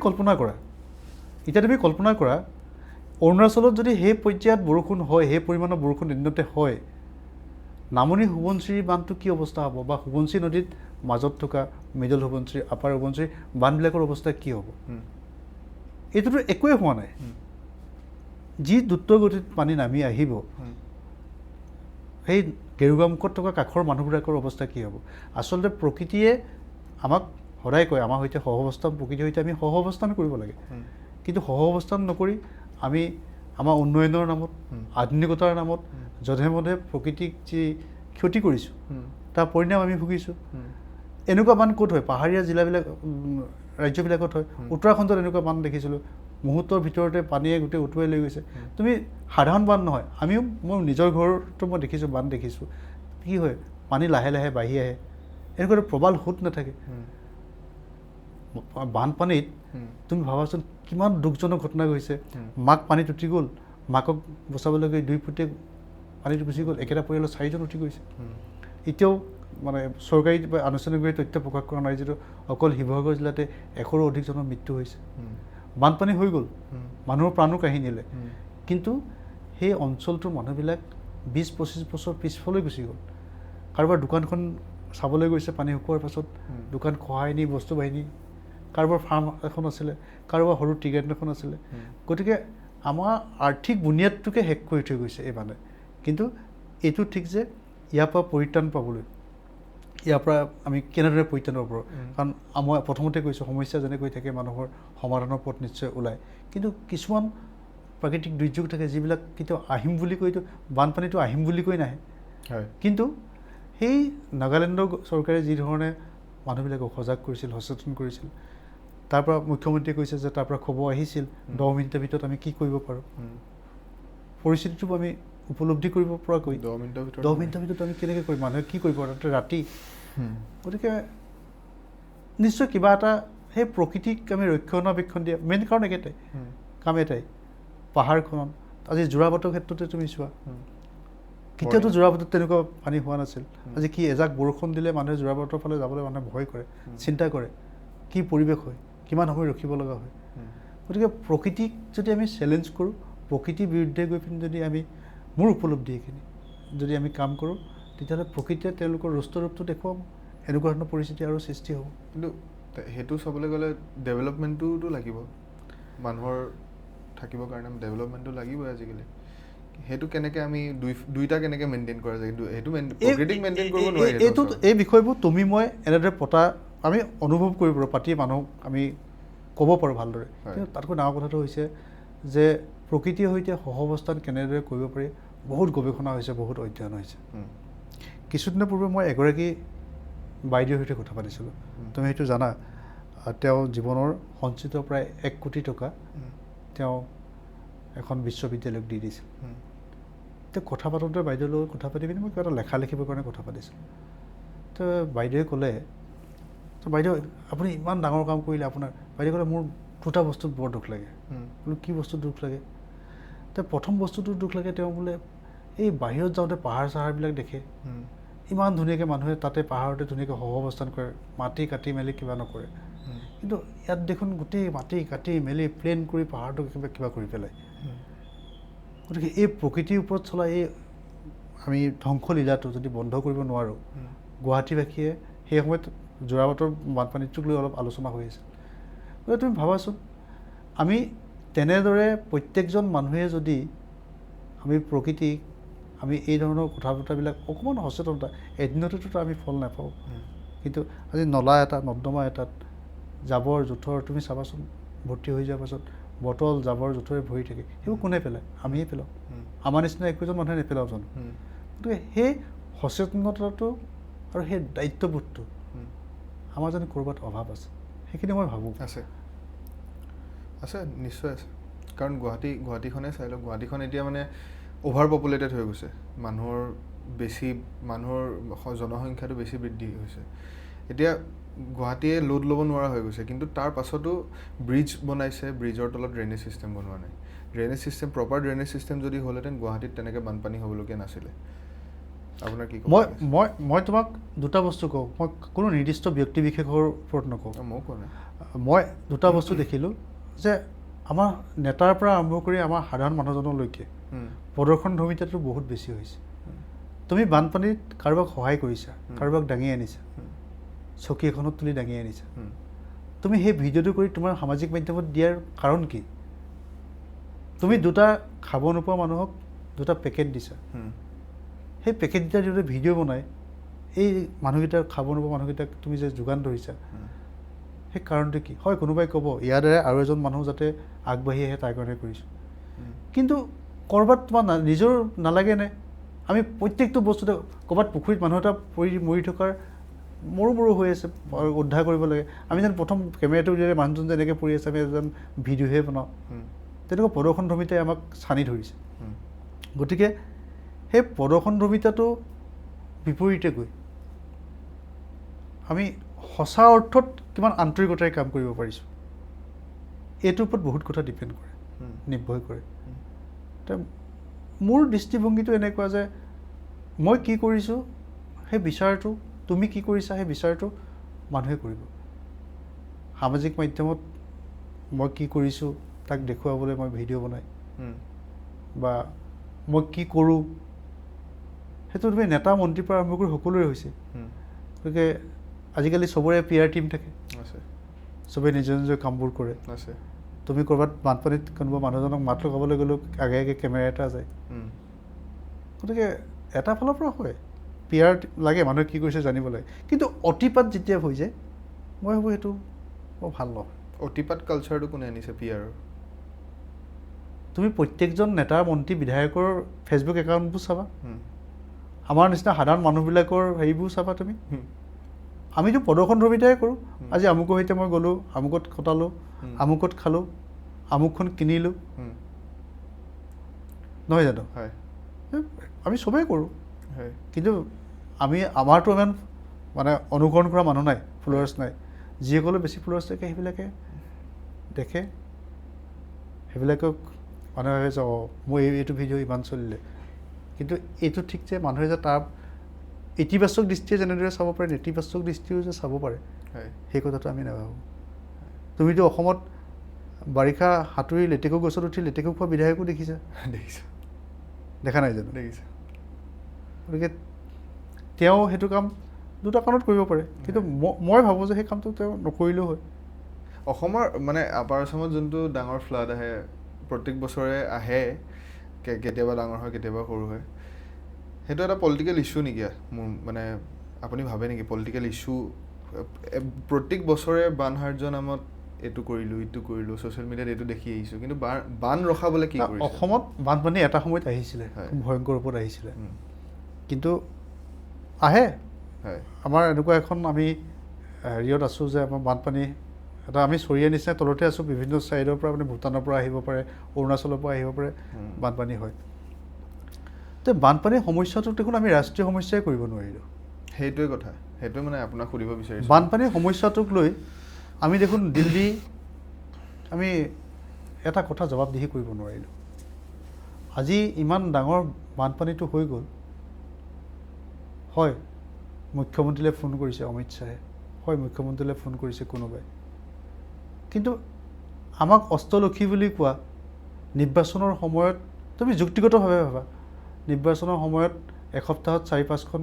কল্পনা কৰা অৰুণাচলত যদি সেই পৰ্যায়ত বৰষুণ হয়, সেই পৰিমাণৰ বৰষুণ এদিনতে হয়, নামনি সোৱণশিৰি বান্ধটো কি অৱস্থা হ'ব, বা সোৱণশিৰি নদীত মাজত থকা মিডল সোৱণশিৰি, আপাৰ সোৱণশিৰি বান্ধবিলাকৰ অৱস্থা কি হ'ব? এইটোতো একোৱেই হোৱা নাই। যি দ্ৰুত গতিত পানী নামি আহিব, সেই গেৰুকামুখত থকা কাষৰ মানুহবিলাকৰ অৱস্থা কি হ'ব? আচলতে প্ৰকৃতিয়ে আমাক সদায় কয়, আমাৰ সৈতে সহাৱস্থান, প্ৰকৃতিৰ সৈতে আমি সহাৱস্থান কৰিব লাগে, কিন্তু সহাৱস্থান নকৰি আমি আমাৰ উন্নয়নৰ নামত, আধুনিকতাৰ নামত যধে মধে প্ৰকৃতিক যি ক্ষতি কৰিছোঁ, তাৰ পৰিণাম আমি ভুগিছোঁ। এনেকুৱা বান ক'ত হয়? পাহাৰীয়া জিলাবিলাক, ৰাজ্যবিলাকত হয়। উত্তৰাখণ্ডত এনেকুৱা বান দেখিছিলোঁ, মুহূৰ্তৰ ভিতৰতে পানীয়ে গোটেই উটুৱাই লৈ গৈছে। তুমি সাধাৰণ বান নহয়, মই নিজৰ ঘৰতো মই দেখিছোঁ, বান দেখিছোঁ। কি হয়? পানী লাহে লাহে বাঢ়ি আহে, এনেকুৱা প্ৰবাল সোঁত নাথাকে। বানপানীত তুমি ভাবাচোন কিমান দুখজনক ঘটনা গৈছে। মাক পানীত উঠি গ'ল, মাকক বচাবলৈ গৈ 2 ফুটে পানীত গুচি গ'ল, একেটা পৰিয়ালৰ 4জন উঠি গৈছে। এতিয়াও মানে চৰকাৰী বা আনুষ্ঠানিকভাৱে তথ্য প্ৰকাশ কৰা নাই, যিটো অকল শিৱসাগৰ জিলাতে 100ৰো অধিক জনৰ মৃত্যু হৈছে। বানপানী হৈ গ'ল, মানুহৰ প্ৰাণো কাঢ়ি নিলে, কিন্তু সেই অঞ্চলটোৰ মানুহবিলাক 20-25 বছৰ পিছফালে গুচি গ'ল। কাৰোবাৰ দোকানখন চাবলৈ গৈছে পানী শুকোৱাৰ পাছত, দোকান খহাই নি বস্তু বাহিনী, কাৰোবাৰ ফাৰ্ম এখন আছিলে, কাৰোবাৰ সৰু টি গাৰ্ডেন এখন আছিলে। গতিকে আমাৰ আৰ্থিক বুনিয়াদটোকে শেষ কৰি থৈ গৈছে এই মানে। কিন্তু এইটো ঠিক যে ইয়াৰ পৰা পৰিত্ৰাণ পাবলৈ, ইয়াৰ পৰা আমি কেনেদৰে পৰিত্ৰাণ পাব পাৰোঁ? কাৰণ মই প্ৰথমতে কৈছোঁ, সমস্যা যেনেকৈ থাকে মানুহৰ সমাধানৰ পথ নিশ্চয় ওলায়, কিন্তু কিছুমান প্ৰাকৃতিক দুৰ্যোগ থাকে যিবিলাক কেতিয়াও আহিম বুলি কৈতো, বানপানীটো আহিম বুলি কৈ নাহে। কিন্তু সেই নাগালেণ্ডৰ চৰকাৰে যি ধৰণে মানুহবিলাকক সজাগ কৰিছিল, সচেতন কৰিছিল, তাৰ পৰা মুখ্যমন্ত্ৰীয়ে কৈছে যে তাৰ পৰা খবৰ আহিছিল 10 মিনিটৰ ভিতৰত আমি কি কৰিব পাৰোঁ, পৰিস্থিতিটো আমি উপলব্ধি কৰিব পৰাকৈ 10 মিনিটৰ ভিতৰত আমি কেনেকৈ কৰিম, মানুহে কি কৰিব তাতে ৰাতি। গতিকে নিশ্চয় কিবা এটা সেই প্ৰকৃতিক আমি ৰক্ষণাবেক্ষণ দিয়া মেইন কাৰণ একেটাই, কাম এটাই, পাহাৰখনত। আজি যোৰাবাটৰ ক্ষেত্ৰতে তুমি চোৱা, কেতিয়াওতো যোৰাবাটত তেনেকুৱা পানী হোৱা নাছিল। আজি কি এজাক বৰষুণ দিলে মানুহে যোৰাবাটৰ ফালে যাবলৈ মানুহে ভয় কৰে, চিন্তা কৰে, কি পৰিৱেশ হয়, কিমান সময় ৰখিব লগা হয়। গতিকে প্ৰকৃতিক যদি আমি চেলেঞ্জ কৰোঁ, প্ৰকৃতিৰ বিৰুদ্ধে গৈ পিনি যদি আমি, মোৰ উপলব্ধি এইখিনি, যদি আমি কাম কৰোঁ, তেতিয়াহ'লে প্ৰকৃতিয়ে তেওঁলোকৰ ৰুষ্টৰূপটো দেখুৱাব, এনেকুৱা ধৰণৰ পৰিস্থিতি আৰু সৃষ্টি হ'ব। কিন্তু সেইটো চাবলৈ গ'লে ডেভেলপমেণ্টটোতো লাগিব, মানুহৰ থাকিবৰ কাৰণে ডেভেলপমেণ্টটো লাগিবই আজিকালি। সেইটো কেনেকৈ আমি দুইটা কেনেকৈ মেইনটেইন কৰা যায়? কিন্তু সেইটো প্ৰকৃতিক মেইনটেইন কৰিব নোৱাৰি। এই বিষয়বোৰ তুমি মই এনেদৰে আমি অনুভৱ কৰিব পাৰোঁ, পাতি মানুহক আমি ক'ব পাৰোঁ ভালদৰে। কিন্তু তাতকৈ ডাঙৰ কথাটো হৈছে যে প্ৰকৃতিৰ সৈতে সহাৱস্থান কেনেদৰে কৰিব পাৰি, বহুত গৱেষণা হৈছে, বহুত অধ্যয়ন হৈছে। কিছুদিনৰ পূৰ্বে মই এগৰাকী বাইদেউৰ সৈতে কথা পাতিছিলোঁ। তুমি সেইটো জানা, তেওঁ জীৱনৰ সঞ্চিত প্ৰায় 1 কোটি টকা তেওঁ এখন বিশ্ববিদ্যালয়ক দি দিছিল। তেওঁ কথা পাতোঁতে বাইদেউৰ লগত কথা পাতি পিনি মই কিবা এটা লেখা লিখিবৰ কাৰণে কথা পাতিছিলোঁ। তো বাইদেৱে ক'লে, বাইদেউ আপুনি ইমান ডাঙৰ কাম কৰিলে, বাইদেৱে ক'লে মোৰ 2টা বস্তুত বৰ দুখ লাগে। বোলো কি বস্তুত দুখ লাগে? তো প্ৰথম বস্তুটো দুখ লাগে, তেওঁ বোলে এই বাহিৰত যাওঁতে পাহাৰ চাহাৰবিলাক দেখে, ইমান ধুনীয়াকৈ মানুহে তাতে পাহাৰতে ধুনীয়াকৈ সহাৱস্থান কৰে, মাটি কাটি মেলি কিবা নকৰে। কিন্তু ইয়াত দেখোন গোটেই মাটি কাটি মেলি প্লেন কৰি পাহাৰটো কিবা কৰি পেলায়। গতিকে এই প্ৰকৃতিৰ ওপৰত চলা এই আমি ধ্বংসলীলাটো যদি বন্ধ কৰিব নোৱাৰোঁ, গুৱাহাটীবাসীয়ে সেই সময়ত যোৰাবাটৰ বানপানীটোক লৈ অলপ আলোচনা হৈ আছিল। গতিকে তুমি ভাবাচোন, আমি তেনেদৰে প্ৰত্যেকজন মানুহে যদি আমি প্ৰকৃতিক আমি এই ধৰণৰ কথা বতৰাবিলাক অকণমান সচেতনতা, এদিনতেতো আমি ফল নাপাওঁ। কিন্তু আজি নলা এটা, নৰ্দমা এটাত জাবৰ জোঁথৰ তুমি চাবাচোন, ভৰ্তি হৈ যোৱাৰ পাছত বটল জাবৰ জোঁথৰে ভৰি থাকে, সেইবোৰ কোনে পেলায়? আমিয়ে পেলাওঁ। আমাৰ নিচিনা একোজন মানুহে নেপেলাওঁ জানো? গতিকে সেই সচেতনতাটো আৰু সেই দায়িত্ববোধটো আমাৰ যেন ক'ৰবাত অভাৱ আছে, সেইখিনি মই ভাবোঁ। আছে নিশ্চয় আছে। কাৰণ গুৱাহাটীখনে চাই লওক, গুৱাহাটীখন এতিয়া মানে অভাৰ পপুলেটেড হৈ গৈছে, মানুহৰ জনসংখ্যাটো বেছি বৃদ্ধি হৈছে। এতিয়া গুৱাহাটীয়ে লোড ল'ব নোৱাৰা হৈ গৈছে, কিন্তু তাৰ পাছতো ব্ৰিজ বনাইছে, ব্ৰিজৰ তলত ড্ৰেইনেজ ছিষ্টেম বনোৱা নাই। Drainage system proper drainage system যদি হ'লহেঁতেন গুৱাহাটীত তেনেকৈ বানপানী হ'বলগীয়া নাছিলে আপোনাৰ কি ক'ব মই তোমাক দুটা বস্তু কওঁ মই কোনো নিৰ্দিষ্ট ব্যক্তি বিশেষৰ ওপৰত নকওঁ ময়ো কোৱা নাই মই দুটা বস্তু দেখিলোঁ যে আমাৰ নেতাৰ পৰা আৰম্ভ কৰি আমাৰ সাধাৰণ মানুহজনলৈকে প্ৰদৰ্শন ধৰ্মিতাটো বহুত বেছি হৈছে তুমি বানপানীত কাৰোবাক সহায় কৰিছা কাৰোবাক দাঙি আনিছা চকী এখনত তুলি দাঙি আনিছা তুমি সেই ভিডিঅ'টো কৰি তোমাৰ সামাজিক মাধ্যমত দিয়াৰ কাৰণ কি তুমি দুটা খাব নোপোৱা মানুহক দুটা পেকেট দিছা সেই পেকেটকেইটাৰ যিটো ভিডিঅ' বনাই এই মানুহকেইটাক খাব নোপোৱা মানুহকেইটাক তুমি যে যোগান ধৰিছা সেই কাৰণটো কি হয় কোনোবাই ক'ব ইয়াৰ দ্বাৰা আৰু এজন মানুহ যাতে আগবাঢ়ি আহে তাৰ কাৰণে কৰিছোঁ কিন্তু ক'ৰবাত তোমাৰ নিজৰ নালাগেনে আমি প্ৰত্যেকটো বস্তুতে ক'ৰবাত পুখুৰীত মানুহ এটা মৰি থকাৰ মৰো হৈ আছে উদ্ধাৰ কৰিব লাগে আমি যেন প্ৰথম কেমেৰাটো উলিয়াই মানুহজন যে এনেকৈ পৰি আছে আমি এজন ভিডিঅ'হে বনাওঁ তেনেকুৱা প্ৰদৰ্শন ধৰ্মিতাই আমাক ছানি ধৰিছে গতিকে সেই প্ৰদৰ্শন ধৰ্মিতাটো বিপৰীতে গৈ আমি সঁচা অৰ্থত কিমান আন্তৰিকতাৰে কাম কৰিব পাৰিছোঁ এইটোৰ ওপৰত বহুত কথা ডিপেণ্ড কৰে নিৰ্ভৰ কৰে মোৰ দৃষ্টিভংগীটো এনেকুৱা যে মই কি কৰিছোঁ সেই বিচাৰটো তুমি কি কৰিছা সেই বিচাৰটো মানুহে কৰিব সামাজিক মাধ্যমত মই কি কৰিছোঁ তাক দেখুৱাবলৈ মই ভিডিঅ' বনাই বা মই কি কৰোঁ সেইটো তুমি নেতা মন্ত্ৰীৰ পৰা আৰম্ভ কৰি সকলোৰে হৈছে গতিকে আজিকালি চবৰে PR টীম থাকে চবেই নিজৰ নিজৰ কামবোৰ কৰে তুমি ক'ৰবাত বানপানীত কোনোবা মানুহজনক মাত লগাবলৈ গ'লেও আগে আগে কেমেৰা এটা যায় গতিকে এটা ফালৰ পৰা হয় PR লাগে মানুহে কি কৰিছে জানিব লাগে কিন্তু অতিপাত যেতিয়া হৈ যায় মই ভাবোঁ সেইটো বৰ ভাল নহয় অতিপাত কালচাৰটো কোনে আনিছে PR তুমি প্ৰত্যেকজন নেতা মন্ত্ৰী বিধায়কৰ ফেচবুক একাউণ্টবোৰ চাবা আমাৰ নিচিনা সাধাৰণ মানুহবিলাকৰ হেৰিবোৰ চাবা তুমি আমিতো প্ৰদৰ্শন ধৰ্মিতাই কৰোঁ আজি আমুকৰ সৈতে মই গ'লোঁ আমুকত কটালোঁ আমুকত খালোঁ আমুকখন কিনিলোঁ নহয় জানো আমি চবেই কৰোঁ কিন্তু আমাৰতো ইমান মানে অনুকৰণ কৰা মানুহ নাই ফলোৱাৰ্ছ নাই যিসকলে বেছি ফলোৱাৰ্ছ থাকে সেইবিলাকে দেখে সেইবিলাকক মানুহে ভাবে যে মোৰ এইটো ভিডিঅ' ইমান চলিলে কিন্তু এইটো ঠিক যে মানুহে যে তাৰ ইতিবাচক দৃষ্টিয়ে যেনেদৰে চাব পাৰে নেতিবাচক দৃষ্টিও যে চাব পাৰে সেই কথাটো আমি নাভাবোঁ তুমিতো অসমত বাৰিষা সাঁতুৰি লেটেকু গছত উঠি লেটেকু খোৱা বিধায়কো দেখিছা দেখা নাই জানো গতিকে তেওঁ সেইটো কাম দুটা কাৰণত কৰিব পাৰে কিন্তু মই ভাবোঁ যে সেই কামটো তেওঁ নকৰিলেও হয় অসমৰ মানে আপাৰ আছামত যোনটো ডাঙৰ ফ্লাড আহে প্ৰত্যেক বছৰে আহে কেতিয়াবা ডাঙৰ হয় কেতিয়াবা সৰু হয় সেইটো এটা পলিটিকেল ইছ্যু নেকি মোৰ মানে আপুনি ভাবে নেকি পলিটিকেল ইছ্যু প্ৰত্যেক বছৰে বান সাহাৰ্য নামত এইটো কৰিলোঁ ছ'চিয়েল মিডিয়াত এইটো দেখি আহিছোঁ কিন্তু বান ৰখাবলৈ কি কৰিছে অসমত বানপানী এটা সময়ত আহিছিলে ভয়ংকৰ ৰূপত আহিছিলে কিন্তু আহে আমাৰ এনেকুৱা এখন আমি হেৰিয়ত আছোঁ যে আমাৰ বানপানী এটা আমি চৰিয়াৰ নিচিনা তলতে আছোঁ বিভিন্ন ছাইডৰ পৰা মানে ভূটানৰ পৰা আহিব পাৰে অৰুণাচলৰ পৰা আহিব পাৰে বানপানী হয় তো বানপানীৰ সমস্যাটো দেখোন আমি ৰাষ্ট্ৰীয় সমস্যাই কৰিব নোৱাৰিলোঁ সেইটোৱে কথা সেইটোৱে মানে আপোনাক সুধিব বিচাৰিছোঁ বানপানীৰ সমস্যাটোক লৈ আমি দেখোন দিল্লী আমি এটা কথা জবাবদিহি কৰিব নোৱাৰিলোঁ আজি ইমান ডাঙৰ বানপানীটো হৈ গ'ল হয় মুখ্যমন্ত্ৰীলৈ ফোন কৰিছে অমিত শ্বাহে হয় মুখ্যমন্ত্ৰীলৈ ফোন কৰিছে কোনোবাই কিন্তু আমাক অষ্টলক্ষী বুলি কোৱা নিৰ্বাচনৰ সময়ত তুমি যুক্তিগতভাৱে ভাবা নিৰ্বাচনৰ সময়ত এসপ্তাহত 4-5খন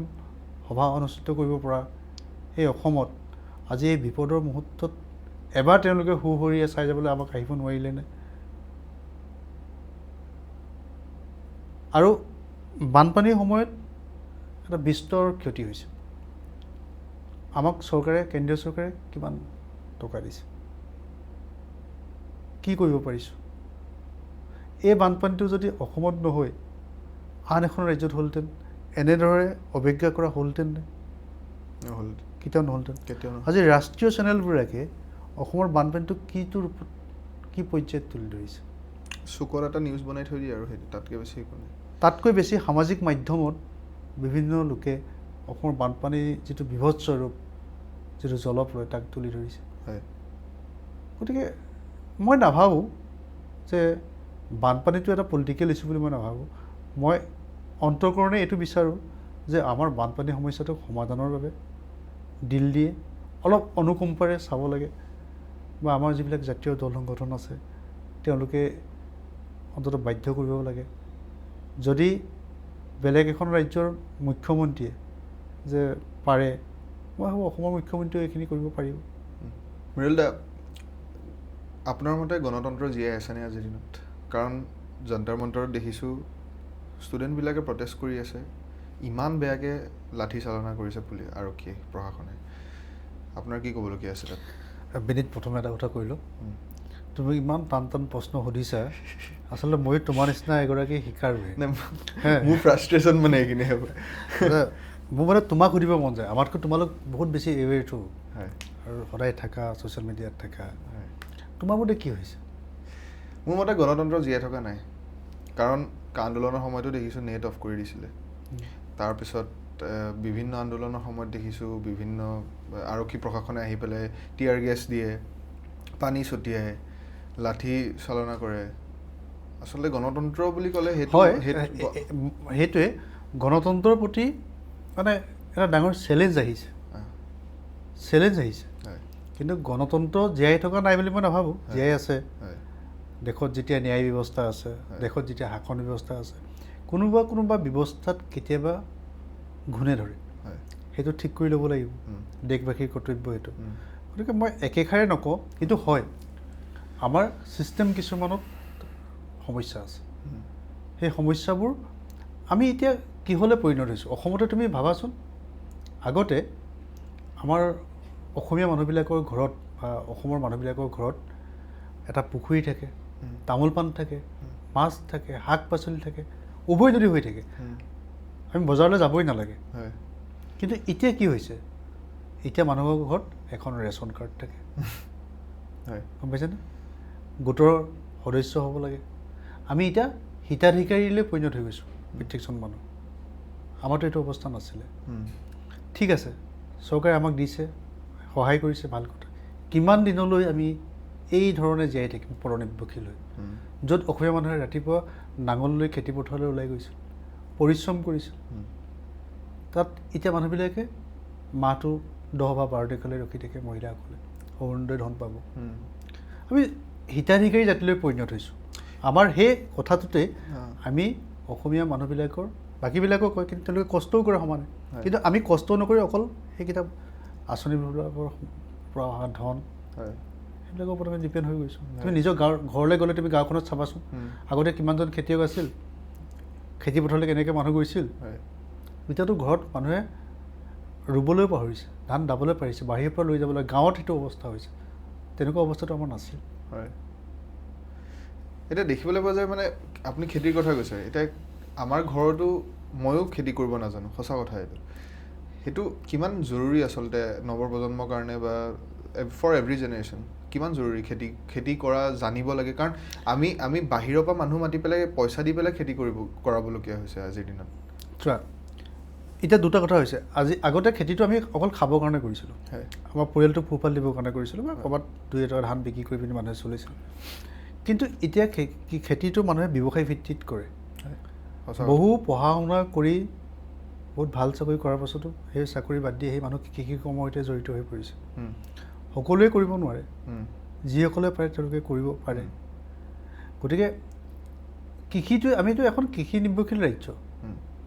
সভা অনুষ্ঠিত কৰিব পৰা এই অসমত আজি এই বিপদৰ মুহূৰ্তত এবাৰ তেওঁলোকে সুহৰিয়ে চাই যাবলৈ আমাক আহিব নোৱাৰিলেনে আৰু বানপানীৰ সময়ত এটা বিস্তৰ ক্ষতি হৈছে আমাক চৰকাৰে কেন্দ্ৰীয় চৰকাৰে কিমান টকা দিছে কি কৰিব পাৰিছোঁ এই বানপানীটো যদি অসমত নহয় আন এখন ৰাজ্যত হ'লহেঁতেন এনেদৰে অৱজ্ঞা কৰা হ'লহেঁতেন নহ'ল কেতিয়াও নহ'লহেঁতেন আজি ৰাষ্ট্ৰীয় চেনেলবোৰে অসমৰ বানপানীটো কিটোৰ ওপৰত কি পৰ্যায়ত তুলি ধৰিছে চুকত এটা নিউজ বনাই থৈ দিয়ে আৰু সেইটো তাতকৈ বেছি সামাজিক মাধ্যমত বিভিন্ন লোকে অসমৰ বানপানী যিটো বিভৎস ৰূপ যিটো জলপ্ৰয় তাক তুলি ধৰিছে গতিকে মই নাভাবোঁ যে বানপানীটো এটা পলিটিকেল ইছ্যু বুলি মই নাভাবোঁ। মই অন্তঃকৰণে এইটো বিচাৰোঁ যে আমাৰ বানপানী সমস্যাটোক সমাধানৰ বাবে দিল্লীয়ে অলপ অনুকম্পাৰে চাব লাগে, বা আমাৰ যিবিলাক জাতীয় দল সংগঠন আছে তেওঁলোকে অন্ততঃ বাধ্য কৰিব লাগে। যদি বেলেগ এখন ৰাজ্যৰ মুখ্যমন্ত্ৰীয়ে যে পাৰে, মই ভাবোঁ অসমৰ মুখ্যমন্ত্ৰীয়ে এইখিনি কৰিব পাৰিব। মৃদুল দা, আপোনাৰ মতে গণতন্ত্ৰ জীয়াই আছেনে আজিৰ দিনত? কাৰণ যন্তৰ মন্তৰত দেখিছোঁ ষ্টুডেণ্টবিলাকে প্ৰটেষ্ট কৰি আছে, ইমান বেয়াকৈ লাঠি চালনা কৰিছে আৰক্ষী প্ৰশাসনে। আপোনাৰ কি ক'বলগীয়া আছে তাত? বিনীত, প্ৰথমে এটা কথা কৈ লওঁ, তুমি ইমান টান টান প্ৰশ্ন সুধিছা, আচলতে মই তোমাৰ নিচিনা এগৰাকী শিকাৰুহে। মোৰ ফ্ৰাষ্ট্ৰেশ্যন মানে এইখিনি হ'ব। মোৰ মানে তোমাক সুধিব মন যায়, আমাতকৈ তোমালোক বহুত বেছি এৱেৰটো হয়, আৰু সদায় থাকা, ছ'চিয়েল মিডিয়াত থাকা। তোমাৰ মতে কি হৈছে? মোৰ মতে গণতন্ত্ৰ জীয়াই থকা নাই। কাৰণ আন্দোলনৰ সময়তো দেখিছোঁ নেট অফ কৰি দিছিলে। তাৰপিছত বিভিন্ন আন্দোলনৰ সময়ত দেখিছোঁ বিভিন্ন আৰক্ষী প্ৰশাসনে আহি পেলাই টিয়াৰ গেছ দিয়ে, পানী ছটিয়াই, লাঠি চালনা কৰে। আচলতে গণতন্ত্ৰ বুলি ক'লে হয়, সেইটোৱে গণতন্ত্ৰৰ প্ৰতি মানে এটা ডাঙৰ চেলেঞ্জ আহিছে, কিন্তু গণতন্ত্ৰ জীয়াই থকা নাই বুলি মই নাভাবোঁ, জীয়াই আছে। দেশত যেতিয়া ন্যায় ব্যৱস্থা আছে, দেশত যেতিয়া শাসন ব্যৱস্থা আছে, কোনোবা ব্যৱস্থাত কেতিয়াবা ঘূণে ধৰে, সেইটো ঠিক কৰি ল'ব লাগিব, দেশবাসীৰ কৰ্তব্য সেইটো। গতিকে মই একেষাৰে নকওঁ, কিন্তু হয় আমাৰ ছিষ্টেম কিছুমানত সমস্যা আছে। সেই সমস্যাবোৰ আমি এতিয়া কিহলৈ পৰিণত হৈছোঁ? অসমতে তুমি ভাবাচোন, আগতে আমাৰ অসমীয়া মানুহবিলাকৰ ঘৰত বা অসমৰ মানুহবিলাকৰ ঘৰত এটা পুখুৰী থাকে, তামোল পাণ থাকে, মাছ থাকে, শাক পাচলি থাকে, উভৈনদী হৈ থাকে, আমি বজাৰলৈ যাবই নালাগে। কিন্তু এতিয়া কি হৈছে? এতিয়া মানুহৰ ঘৰত এখন ৰেচন কাৰ্ড থাকে, গম পাইছেনে? গোটৰ সদস্য হ'ব লাগে। আমি এতিয়া হিতাধিকাৰীলৈ পৰিণত হৈ গৈছোঁ প্ৰত্যেকজন মানুহ। আমাৰতো এইটো অৱস্থা নাছিলে। ঠিক আছে, চৰকাৰে আমাক দিছে, সহায় কৰিছে, ভাল কথা। কিমান দিনলৈ আমি এই ধৰণে জীয়াই থাকিম পৰনিৰ্ভৰশীল হৈ? য'ত অসমীয়া মানুহে ৰাতিপুৱা নাঙল লৈ খেতিপথাৰলৈ ওলাই গৈছিল, পৰিশ্ৰম কৰিছিল, তাত এতিয়া মানুহবিলাকে মাহটো 10 বা 12 তাৰিখলৈ ৰখি থাকে, মহিলাসকলে অৰুণোদয় ধন পাব। আমি হিতাধিকাৰী জাতিলৈ পৰিণত হৈছোঁ। আমাৰ সেই কথাটোতে আমি অসমীয়া মানুহবিলাকৰ, বাকীবিলাকক কয় কিন্তু তেওঁলোকে কষ্টও কৰে সমানে, কিন্তু আমি কষ্ট নকৰি অকল সেইকেইটা আঁচনিবিলাকৰ পৰা অহা ধন সেইবিলাকৰ ওপৰত আমি ডিপেণ্ড হৈ গৈছোঁ। তুমি নিজৰ ঘৰলৈ গ'লে তুমি গাঁওখনত চাবাচোন, আগতে কিমানজন খেতিয়ক আছিল, খেতিপথাৰলৈ কেনেকৈ মানুহ গৈছিল। এতিয়াতো ঘৰত মানুহে ৰুবলৈও পাহৰিছে, ধান দাবলৈ পাৰিছে, বাহিৰৰ পৰা লৈ যাবলৈ। গাঁৱত সেইটো অৱস্থা হৈছে, তেনেকুৱা অৱস্থাটো আমাৰ নাছিল। হয়, এতিয়া দেখিবলৈ পোৱা যায়, মানে আপুনি খেতিৰ কথা কৈছে, এতিয়া আমাৰ ঘৰতো ময়ো খেতি কৰিব নাজানো, সঁচা কথা এইটো। সেইটো কিমান জৰুৰী আচলতে নৱপ্ৰজন্মৰ কাৰণে, বা ফৰ এভৰি জেনেৰেশ্যন কিমান জৰুৰী খেতি কৰা জানিব লাগে। কাৰণ আমি বাহিৰৰ পৰা মানুহ মাতি পেলাই পইচা দি পেলাই খেতি কৰাবলগীয়া হৈছে আজিৰ দিনত। চোৱা, এতিয়া দুটা কথা হৈছে। আগতে খেতিটো আমি অকল খাবৰ কাৰণে কৰিছিলোঁ, আমাৰ পৰিয়ালটোক পোহপাল দিবৰ কাৰণে কৰিছিলোঁ, বা ক'ৰবাত 2-3 ধান বিক্ৰী কৰি পিনি মানুহে চলিছিল। কিন্তু এতিয়া খেতিটো মানুহে ব্যৱসায় ভিত্তিত কৰে। বহু পঢ়া শুনা কৰি বহুত ভাল চাকৰি কৰাৰ পাছতো সেই চাকৰি বাদ দি সেই মানুহ কৃষি কৰ্মৰ সৈতে জড়িত হৈ পৰিছে। সকলোৱে কৰিব নোৱাৰে, যিসকলে পাৰে তেওঁলোকে কৰিব পাৰে। গতিকে কৃষিটো, আমিতো এখন কৃষি নিৰ্ভৰশীল ৰাজ্য,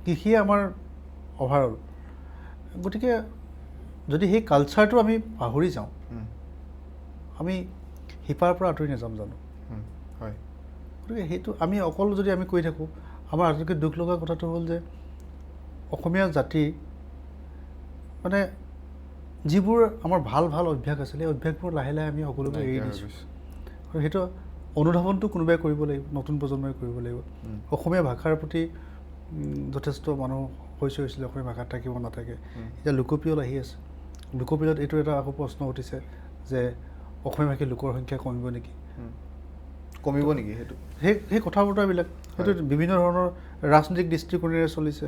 কৃষিয়ে আমাৰ অভাৰঅল। গতিকে যদি সেই কালচাৰটো আমি পাহৰি যাওঁ, আমি শিপাৰ পৰা আঁতৰি নাযাম জানো? গতিকে সেইটো আমি অকল যদি আমি কৈ থাকোঁ, আমাৰ আটাইতকৈ দুখ লগা কথাটো হ'ল যে অসমীয়া জাতি মানে যিবোৰ আমাৰ ভাল ভাল অভ্যাস আছিলে, এই অভ্যাসবোৰ লাহে লাহে আমি সকলোবোৰ এৰি দিছোঁ। আৰু সেইটো অনুধাৱনটো কোনোবাই কৰিব লাগিব, নতুন প্ৰজন্মই কৰিব লাগিব। অসমীয়া ভাষাৰ প্ৰতি যথেষ্ট মানুহ হৈছিলে, অসমীয়া ভাষাত থাকিব নাথাকে। এতিয়া লোকপিয়ল আহি আছে, লোকপিয়লত এইটো এটা আকৌ প্ৰশ্ন উঠিছে যে অসমীয়া ভাষী লোকৰ সংখ্যা কমিব নেকি? সেইটো সেই কথা বতৰাবিলাক সেইটো বিভিন্ন ধৰণৰ ৰাজনৈতিক দৃষ্টিকোণেৰে চলিছে।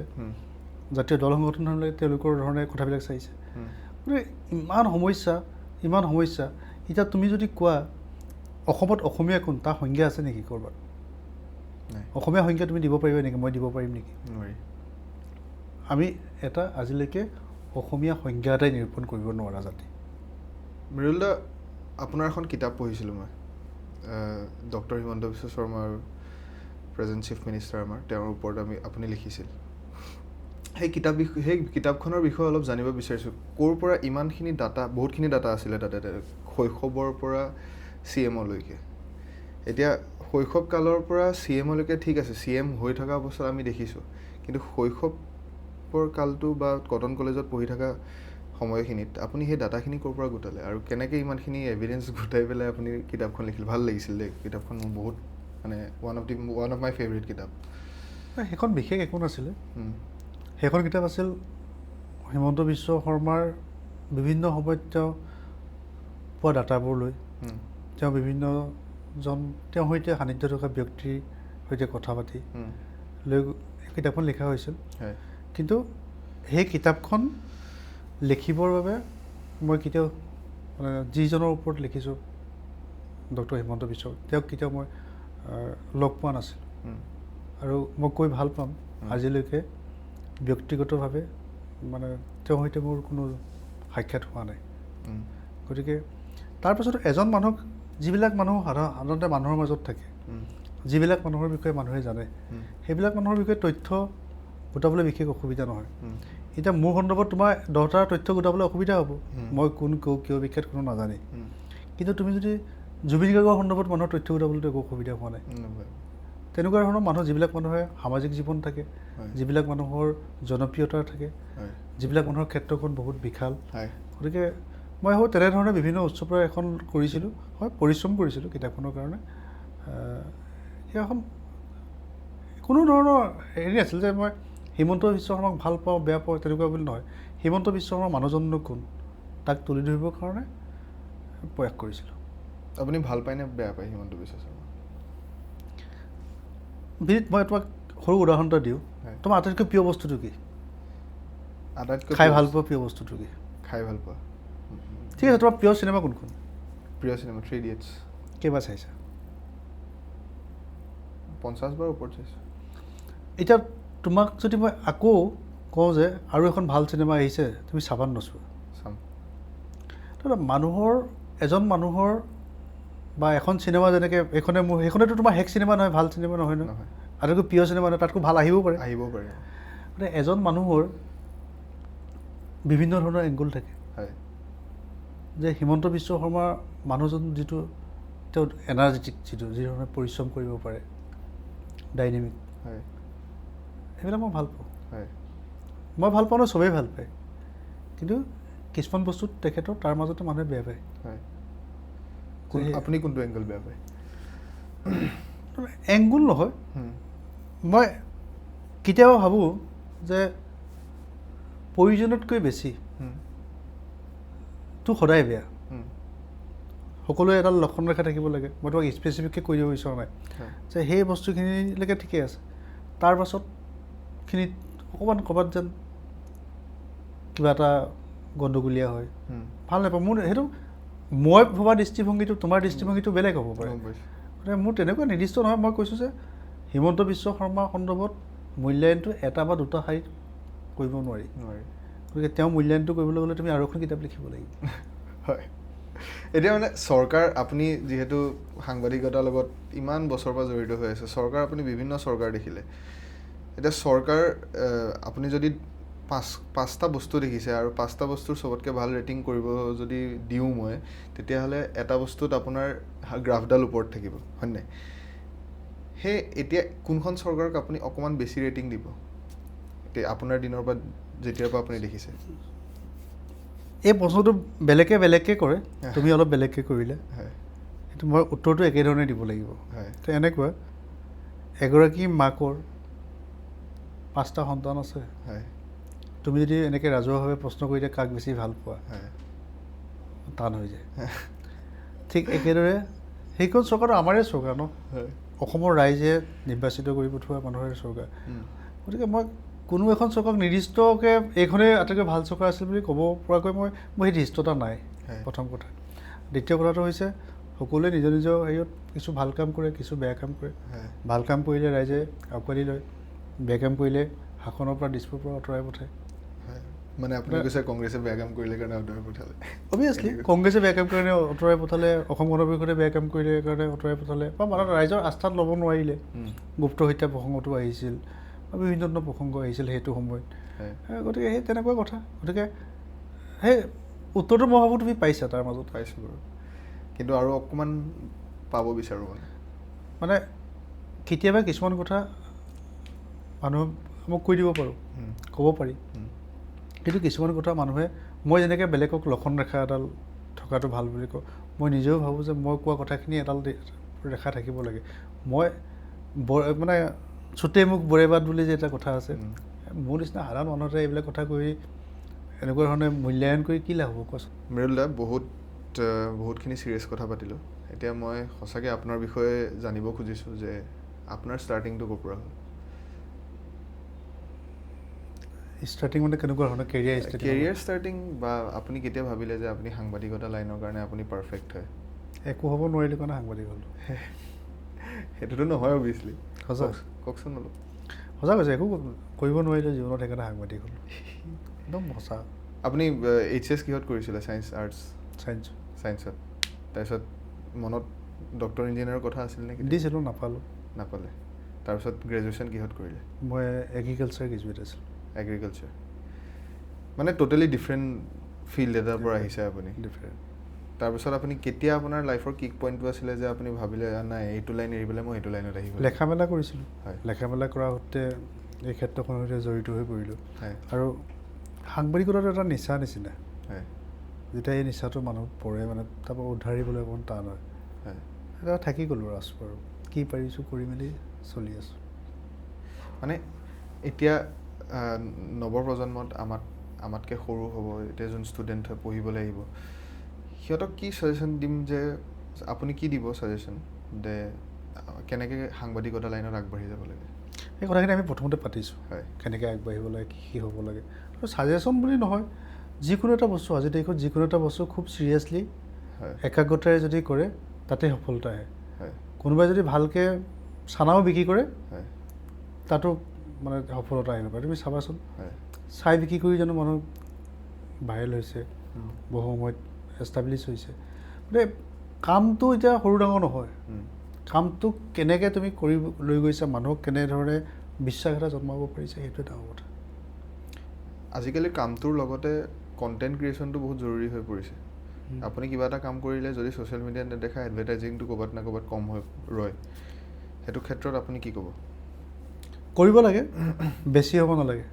জাতীয় দল সংগঠনবিলাকে তেওঁলোকৰ ধৰণে কথাবিলাক চাইছে। গতিকে ইমান সমস্যা। এতিয়া তুমি যদি কোৱা অসমত অসমীয়া কোন, তাৰ সংজ্ঞা আছে নেকি ক'ৰবাত? নাই অসমীয়া সংখ্যা তুমি দিব পাৰিবা নেকি, মই দিব পাৰিম নেকি? নোৱাৰি। আমি এটা আজিলৈকে অসমীয়া সংখ্যা এটাই নিৰূপণ কৰিব নোৱাৰা জাতি। মৃদুল দা, আপোনাৰ এখন কিতাপ পঢ়িছিলোঁ মই, ডক্টৰ হিমন্ত বিশ্ব শৰ্মা আৰু প্ৰেজেণ্ট চিফ মিনিষ্টাৰ আমাৰ, তেওঁৰ ওপৰত আপুনি লিখিছিল। সেই কিতাপখনৰ বিষয়ে অলপ জানিব বিচাৰিছোঁ। ক'ৰ পৰা ইমানখিনি ডাটা, বহুতখিনি ডাটা আছিলে তাতে, শৈশৱৰ পৰা CM-লৈকে। এতিয়া শৈশৱ কালৰ পৰা CM-লৈকে ঠিক আছে, CM হৈ থকা অৱস্থাত আমি দেখিছোঁ, কিন্তু শৈশৱৰ কালটো বা কটন কলেজত পঢ়ি থকা সময়খিনিত আপুনি সেই ডাটাখিনি ক'ৰ পৰা গোটালে আৰু কেনেকৈ ইমানখিনি এভিডেঞ্চ গোটাই পেলাই আপুনি কিতাপখন লিখিলে? ভাল লাগিছিল দেই কিতাপখন, মোৰ বহুত মানে ওৱান অফ মাই ফেভৰেট কিতাপ। সেইখন বিশেষ একো নাছিলে। সেইখন কিতাপ আছিল হিমন্ত বিশ্ব শৰ্মাৰ বিভিন্ন সময়ত তেওঁ পোৱা ডাটাবোৰ লৈ, তেওঁ বিভিন্নজন তেওঁৰ সৈতে সান্নিধ্য থকা ব্যক্তিৰ সৈতে কথা পাতি লৈ কিতাপখন লিখা হৈছিল। কিন্তু সেই কিতাপখন লিখিবৰ বাবে মই কেতিয়াও মানে যিজনৰ ওপৰত লিখিছোঁ, ডক্টৰ হিমন্ত বিশ্ব, তেওঁক কেতিয়াও মই লগ পোৱা নাছিলোঁ আৰু মই কৈ ভাল পাম আজিলৈকে ব্যক্তিগতভাৱে মানে তেওঁৰ সৈতে মোৰ কোনো সাক্ষাৎ হোৱা নাই। গতিকে তাৰপাছত এজন মানুহক, যিবিলাক মানুহ সাধাৰণতে মানুহৰ মাজত থাকে, যিবিলাক মানুহৰ বিষয়ে মানুহে জানে, সেইবিলাক মানুহৰ বিষয়ে তথ্য গোটাবলৈ বিশেষ অসুবিধা নহয়। এতিয়া মোৰ সন্দৰ্ভত তোমাৰ 10টা তথ্য গোটাবলৈ অসুবিধা হ'ব, মই কোন কিয় বিখ্যাত কোনো নাজানে। কিন্তু তুমি যদি জুবিন গাৰ্গৰ সন্দৰ্ভত মানুহৰ তথ্য গোটাবলৈতো একো অসুবিধা হোৱা নাই। তেনেকুৱা ধৰণৰ মানুহ, যিবিলাক মানুহে সামাজিক জীৱন থাকে, যিবিলাক মানুহৰ জনপ্ৰিয়তা থাকে, যিবিলাক মানুহৰ ক্ষেত্ৰখন বহুত বিশাল। গতিকে মই ভাবোঁ তেনেধৰণে বিভিন্ন উৎসৰ পৰা এখন কৰিছিলোঁ, হয় পৰিশ্ৰম কৰিছিলোঁ কিতাপখনৰ কাৰণে। সেইখন কোনো ধৰণৰ হেৰি আছিল যে মই হিমন্ত বিশ্ব শৰ্মাক ভাল পাওঁ বেয়া পাওঁ তেনেকুৱা বুলি নহয়। হিমন্ত বিশ্ব শৰ্মাৰ মানুহজননো কোন তাক তুলি ধৰিবৰ কাৰণে প্ৰয়াস কৰিছিলোঁ। আপুনি ভাল পায়নে বেয়া পায় হিমন্ত বিশ্ব শৰ্মা? মই তোমাক সৰু উদাহৰণ এটা দিওঁ। তোমাৰ আটাইতকৈ প্ৰিয় বস্তুটো কি? আটাইতকৈ খাই ভাল পোৱা প্ৰিয় বস্তুটো কি? খাই ভাল পোৱা। ঠিক আছে, তোমাৰ প্ৰিয় চিনেমা কোনখন? প্ৰিয় চিনেমা 3 Idiots। কেইবাৰ চাইছা? 50 বাৰ ওপৰত চাইছোঁ। এতিয়া তোমাক যদি মই আকৌ কওঁ যে আৰু এখন ভাল চিনেমা আহিছে, তুমি চাবা নোচোৱা? চাম। এজন মানুহৰ বা এখন চিনেমা যেনেকৈ সেইখনেতো তোমাৰ শেষ চিনেমা নহয়, ভাল চিনেমা নহয় ন, আটাইতকৈ প্ৰিয় চিনেমা নহয়, তাতকৈ ভাল আহিবও পাৰে। গতিকে এজন মানুহৰ বিভিন্ন ধৰণৰ এংগুল থাকে। যে হিমন্ত বিশ্ব শৰ্মাৰ মানুহজন যিটো তেওঁ এনাৰ্জেটিক, যি ধৰণে পৰিশ্ৰম কৰিব পাৰে, ডাইনেমিক, সেইবিলাক মই ভাল পাওঁ। মই ভাল পাওঁ ন, চবেই ভাল পায়, কিন্তু কিছুমান বস্তুত তেখেতৰ তাৰ মাজতে মানুহে বেয়া পায়। আপুনি কোনটো এংগল বেয়া পায়? এংগুল নহয়, মই কেতিয়াবা ভাবোঁ যে প্ৰয়োজনতকৈ বেছি তো সদায় বেয়া। সকলোৱে এডাল লক্ষণ ৰেখা থাকিব লাগে। মই তোমাক স্পেচিফিককৈ কৈ দিব বিচৰা নাই যে সেই বস্তুখিনিলৈকে ঠিকেই আছে, তাৰ পাছতখিনিত অকণমান ক'ৰবাত যেন কিবা এটা গণ্ডগোলীয়া হয়, ভাল নাপাওঁ। মোৰ সেইটো মই ভবা দৃষ্টিভংগীটো তোমাৰ দৃষ্টিভংগীটো বেলেগ হ'ব পাৰে। গতিকে মোৰ তেনেকুৱা নিৰ্দিষ্ট নহয়। মই কৈছোঁ যে হিমন্ত বিশ্ব শৰ্মাৰ সন্দৰ্ভত মূল্যায়নটো এটা বা দুটা শাৰীত কৰিব নোৱাৰি। গতিকে তেওঁ মূল্যায়নটো কৰিবলৈ গ'লে তুমি আৰু এখন কিতাপ লিখিব লাগিব। হয়, এতিয়া মানে চৰকাৰ, আপুনি যিহেতু সাংবাদিকতাৰ লগত ইমান বছৰৰ পৰা জড়িত হৈ আছে, চৰকাৰ আপুনি বিভিন্ন চৰকাৰ দেখিলে। এতিয়া চৰকাৰ, আপুনি যদি 5টা বস্তু দেখিছে আৰু 5টা বস্তুৰ চবতকৈ ভাল ৰেটিং কৰিব যদি দিওঁ মই, তেতিয়াহ'লে এটা বস্তুত আপোনাৰ গ্ৰাফডাল ওপৰত থাকিব, হয় নাই? সেই এতিয়া কোনখন চৰকাৰক আপুনি অকণমান বেছি ৰেটিং দিব এতিয়া আপোনাৰ দিনৰ পৰা, যেতিয়াৰ পৰা আপুনি দেখিছে? এই প্ৰশ্নটো বেলেগকৈ কৰে, তুমি অলপ বেলেগকৈ কৰিলে। সেইটো মই উত্তৰটো একেধৰণে দিব লাগিব। তো এনেকুৱা, এগৰাকী মাকৰ 5টা সন্তান আছে। তুমি যদি এনেকৈ ৰাজহুৱাভাৱে প্ৰশ্ন কৰি দিয়া কাক বেছি ভাল পোৱা, টান হৈ যায়। ঠিক একেদৰে সেইখন চৰকাৰটো আমাৰে চৰকাৰ ন, অসমৰ ৰাইজে নিৰ্বাচিত কৰি পঠোৱা মানুহৰে চৰকাৰ। গতিকে মই কোনো এখন চৰকাৰক নিৰ্দিষ্টকৈ এইখনেই আটাইতকৈ ভাল চৰকাৰ আছিল বুলি ক'ব পৰাকৈ মোৰ সেই দৃষ্টতা নাই, প্ৰথম কথা। দ্বিতীয় কথাটো হৈছে সকলোৱে নিজৰ নিজৰ হেৰিয়ত কিছু ভাল কাম কৰে, কিছু বেয়া কাম কৰে। ভাল কাম কৰিলে ৰাইজে আঁকোৱালি লয়, বেয়া কাম কৰিলে শাসনৰ পৰা দিছপুৰৰ পৰা আঁতৰাই পঠায়। মানে আপুনি কৈছে কংগ্ৰেছে বেয়া কাম কৰিলে কাৰণে আঁতৰাই পঠালে? অভিয়াছলি কংগ্ৰেছে বেয়া কাম কৰিলে আঁতৰাই পঠালে, অসম গণ পৰিষদে বেয়া কাম কৰিলে কাৰণে আঁতৰাই পঠালে, বা মানে ৰাইজৰ আস্থাত ল'ব নোৱাৰিলে। গুপ্ত হত্যা প্ৰসংগটো আহিছিল, বা বিভিন্ন ধৰণৰ প্ৰসংগ আহিছিল সেইটো সময়ত। গতিকে সেই তেনেকুৱা কথা। গতিকে সেই উত্তৰটো মই ভাবোঁ তুমি পাইছা তাৰ মাজত। পাইছোঁ বাৰু, কিন্তু আৰু অকণমান পাব বিচাৰোঁ মানে কেতিয়াবা কিছুমান কথা মানুহে মোক কৈ দিব পাৰোঁ, ক'ব পাৰি, কিন্তু কিছুমান কথা মানুহে, মই যেনেকৈ বেলেগক লক্ষণ ৰেখা এডাল থকাটো ভাল বুলি কওঁ, মই নিজেও ভাবোঁ যে মই কোৱা কথাখিনি এডাল ৰেখা থাকিব লাগে। মই মানে চুতে মোক বৰেবাদ বুলি যে এটা কথা আছে, মোৰ নিচিনা সাধাৰণ মানুহতে এইবিলাক কথা কৈ এনেকুৱা ধৰণে মূল্যায়ন কৰি কি লাভ হ'ব কোৱাচোন? মৃদুল দা, বহুতখিনি চিৰিয়াছ কথা পাতিলোঁ। এতিয়া মই সঁচাকৈ আপোনাৰ বিষয়ে জানিব খুজিছোঁ যে আপোনাৰ ষ্টাৰ্টিংটো ক'ৰ পৰা হ'ল? ষ্টাৰ্টিং মানে কেনেকুৱা ধৰণৰ কেৰিয়াৰ ষ্টাৰ্টিং, বা আপুনি কেতিয়া ভাবিলে যে আপুনি সাংবাদিকতা লাইনৰ কাৰণে আপুনি পাৰফেক্ট হয়? একো হ'ব নোৱাৰিলে কাৰণে সাংবাদিক হ'লোঁ। সেইটোতো নহয় অভিয়াছলি। সঁচা কওকচোন অলপ। সঁচা কৈছে, একো কৰিব নোৱাৰিলে জীৱনত সেইকাৰণে সাংবাদিক হ'লোঁ, একদম সঁচা। আপুনি HS কিহত কৰিছিলে? Science, arts? চায়েন্সত। তাৰপিছত মনত ডক্টৰ ইঞ্জিনিয়াৰৰ কথা আছিল নেকি? দিছিলোঁ, নাপালে। তাৰপিছত গ্ৰেজুৱেশ্যন কিহত কৰিলে? মই এগ্ৰিকালচাৰ গ্ৰেজুৱেট আছিলোঁ। এগ্ৰিকালচাৰ, মানে ট'টেলি ডিফাৰেণ্ট ফিল্ড এটাৰ পৰা আহিছে আপুনি। ডিফাৰেণ্ট। তাৰপিছত আপুনি কেতিয়া আপোনাৰ লাইফৰ কিক পইণ্টটো আছিলে যে আপুনি ভাবিলে নাই এইটো লাইন এৰি পেলাই মই এইটো লাইনত আহিব? লেখা মেলা কৰিছিলোঁ। হয়। লেখা মেলা কৰা সৈতে এই ক্ষেত্ৰখনৰ সৈতে জড়িত হৈ পৰিলোঁ। হয়। আৰু সাংবাদিকতাটো এটা নিচা নিচিনা। হয়। যেতিয়া এই নিচাটো মানুহত পৰে, মানে তাৰপৰা উদ্ধাৰিবলৈ অকণমান টান হয়। হয়। এটা থাকি গ'লোঁ আৰু আছোঁ আৰু কি পাৰিছোঁ কৰি মেলি চলি আছোঁ। মানে এতিয়া নৱপ্ৰজন্মত আমাতকৈ সৰু হ'ব, এতিয়া যোন ষ্টুডেণ্ট হয় পঢ়িবলৈ আহিব, সিহঁতক কি ছাজেশ্যন দিম, যে আপুনি কি দিব ছাজেশ্যন যে কেনেকৈ সাংবাদিকতা লাইনত আগবাঢ়ি যাব লাগে? সেই কথাখিনি আমি প্ৰথমতে পাতিছোঁ। হয়। কেনেকৈ আগবাঢ়িব লাগে, কি হ'ব লাগে। আৰু ছাজেশ্যন বুলি নহয়, যিকোনো এটা বস্তু, আজিৰ তাৰিখত যিকোনো এটা বস্তু খুব চিৰিয়াছলি একাগ্ৰতাৰে যদি কৰে তাতে সফলতা আহে। কোনোবাই যদি ভালকৈ চানাও বিক্ৰী কৰে তাতো মানে সফলতা আহিব পাৰে। তুমি চাবাচোন, চাই বিক্ৰী কৰি জানো মানুহ ভাইৰেল হৈছে, বহু সময়ত এষ্টাব্লিছ হৈছে। গতিকে কামটো এতিয়া সৰু ডাঙৰ নহয়, কামটো কেনেকৈ তুমি কৰি লৈ গৈছা, মানুহক কেনেধৰণে বিশ্বাস এটা জন্মাব পাৰিছে, সেইটোৱে ডাঙৰ কথা। আজিকালি কামটোৰ লগতে কণ্টেণ্ট ক্ৰিয়েশ্যনটো বহুত জৰুৰী হৈ পৰিছে। আপুনি কিবা এটা কাম কৰিলে যদি ছ'চিয়েল মিডিয়াত নেদেখা, এডভাৰটাইজিংটো ক'ৰবাত না ক'ৰবাত কম হৈ ৰয়, সেইটো ক্ষেত্ৰত আপুনি কি ক'ব? কৰিব লাগে, বেছি হ'ব নালাগে।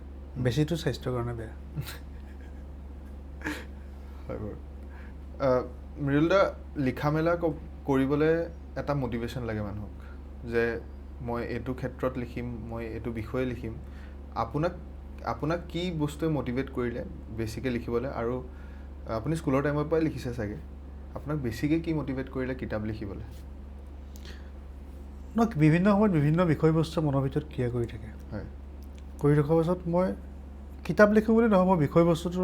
বেছিটো স্বাস্থ্যৰ কাৰণে বেয়া। হয় বাৰু। মৃদুল দা, লিখা মেলা কৰিবলৈ এটা মটিভেশ্যন লাগে মানুহক, যে মই এইটো ক্ষেত্ৰত লিখিম, মই এইটো বিষয়ে লিখিম। আপোনাক কি বস্তুৱে মটিভেট কৰিলে বেছিকৈ লিখিবলৈ? আৰু আপুনি স্কুলৰ টাইমৰ পৰাই লিখিছে চাগে, আপোনাক বেছিকৈ কি মটিভেট কৰিলে কিতাপ লিখিবলৈ? বিভিন্ন সময়ত বিভিন্ন বিষয়বস্তু মনৰ ভিতৰত ক্ৰিয়া কৰি থাকে। হয়। কৰি থকাৰ পাছত মই কিতাপ লিখোঁ বুলি নহয়, মই বিষয়বস্তুটো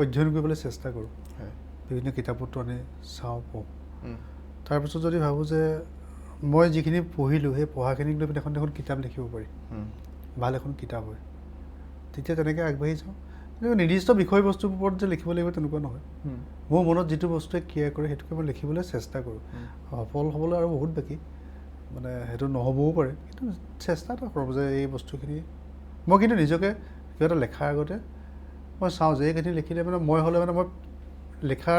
অধ্যয়ন কৰিবলৈ চেষ্টা কৰোঁ। হয়। বিভিন্ন কিতাপ পত্ৰ আনি চাওঁ, পঢ়োঁ। তাৰপিছত যদি ভাবোঁ যে মই যিখিনি পঢ়িলোঁ সেই পঢ়াখিনিক লৈ পিনে এখন কিতাপ লিখিব পাৰি, ভাল এখন কিতাপ হয়, তেতিয়া তেনেকৈ আগবাঢ়ি যাওঁ। কিন্তু নিৰ্দিষ্ট বিষয়বস্তুৰ ওপৰত যে লিখিব লাগিব তেনেকুৱা নহয়। মোৰ মনত যিটো বস্তুৱে ক্ৰিয়া কৰে সেইটোকে মই লিখিবলৈ চেষ্টা কৰোঁ। সফল হ'বলৈ আৰু বহুত বাকী, মানে সেইটো নহ'বও পাৰে, কিন্তু চেষ্টা এটা কৰোঁ যে এই বস্তুখিনি মই কিন্তু নিজকে কিবা এটা লেখাৰ আগতে মই চাওঁ যে এইখিনি লিখিলে মানে মই হ'লে মানে মই লেখা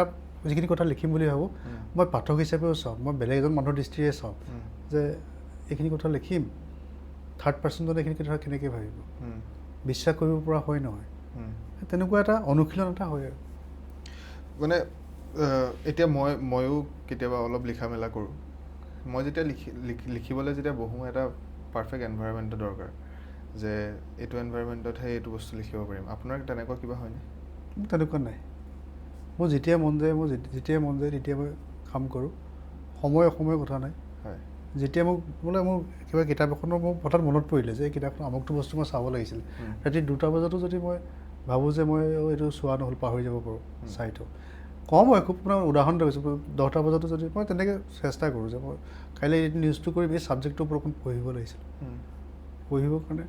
যিখিনি কথা লিখিম বুলি ভাবোঁ, মই পাঠক হিচাপেও চাওঁ, মই বেলেগ এজন মানুহৰ দৃষ্টিৰে চাওঁ যে এইখিনি কথা লিখিম, থাৰ্ড পাৰ্চনজনে এইখিনি কথা কেনেকৈ ভাবিব, বিশ্বাস কৰিব পৰা হয় নহয়, তেনেকুৱা এটা অনুশীলন এটা হয় আৰু। মানে এতিয়া ময়ো কেতিয়াবা অলপ লিখা মেলা কৰোঁ। মই যেতিয়া লিখিবলৈ যেতিয়া বহোঁ, এটা পাৰফেক্ট এনভাইৰনমেণ্টৰ দৰকাৰ, যে এইটো এনভাইৰনমেণ্টতহে এইটো বস্তু লিখিব পাৰিম। আপোনাৰ তেনেকুৱা কিবা হয়নে? তেনেকুৱা নাই। মোৰ যেতিয়া মন যায় তেতিয়া মই কাম কৰোঁ। সময়ৰ কথা নাই। হয়। যেতিয়া মোক বোলে মোৰ কিবা কিতাপ এখনৰ মোক হঠাৎ মনত পৰিলে যে এই কিতাপখন আমুকটো বস্তু মই চাব লাগিছিল, ৰাতি 2টা বজাতো যদি মই ভাবোঁ যে মই এইটো চোৱা নহ'ল, পাহৰি যাব পাৰোঁ, চাই থওঁ, কম হয় খুব মানে উদাহৰণ দিছোঁ 10টা বজাতো যদি মই তেনেকৈ চেষ্টা কৰোঁ যে মই কাইলৈ এই নিউজটো কৰিম এই ছাবজেক্টটোৰ ওপৰত অকণ পঢ়িব লাগিছিল পঢ়িবৰ কাৰণে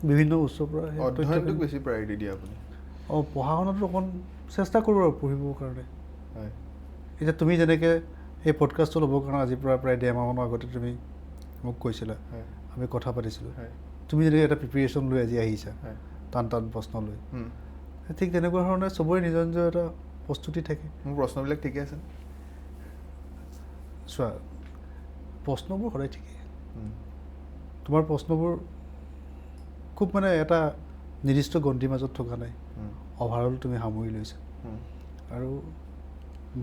বিভিন্ন উৎসৰ পৰা সেই অধ্যয়নটোক তথ্যখিনি বেছি প্ৰায়ৰিটি দিয়ে আপুনি পঢ়া শুনাটো অকণ চেষ্টা কৰোঁ আৰু পঢ়িবৰ কাৰণে হয় এতিয়া তুমি যেনেকৈ এই পডকাষ্টটো ল'বৰ কাৰণে আজিৰ পৰা প্ৰায় 1.5 মাহমানৰ আগতে তুমি মোক কৈছিলা হয় আমি কথা পাতিছিলোঁ হয় তুমি যেনেকৈ এটা প্ৰিপেৰেশ্যন লৈ আজি আহিছা হয় টান টান প্ৰশ্ন লৈ হুম। ঠিক তেনেকুৱা ধৰণে চবৰে নিজৰ নিজৰ এটা প্ৰস্তুতি থাকে মোৰ প্ৰশ্নবিলাক ঠিকে আছে চোৱা প্ৰশ্নবোৰ সদায় ঠিকেই হুম। তোমাৰ প্ৰশ্নবোৰ খুব মানে এটা নিৰ্দিষ্ট গণ্ডিৰ মাজত থকা নাই হুম। অভাৰঅল তুমি সামৰি লৈছা হুম। আৰু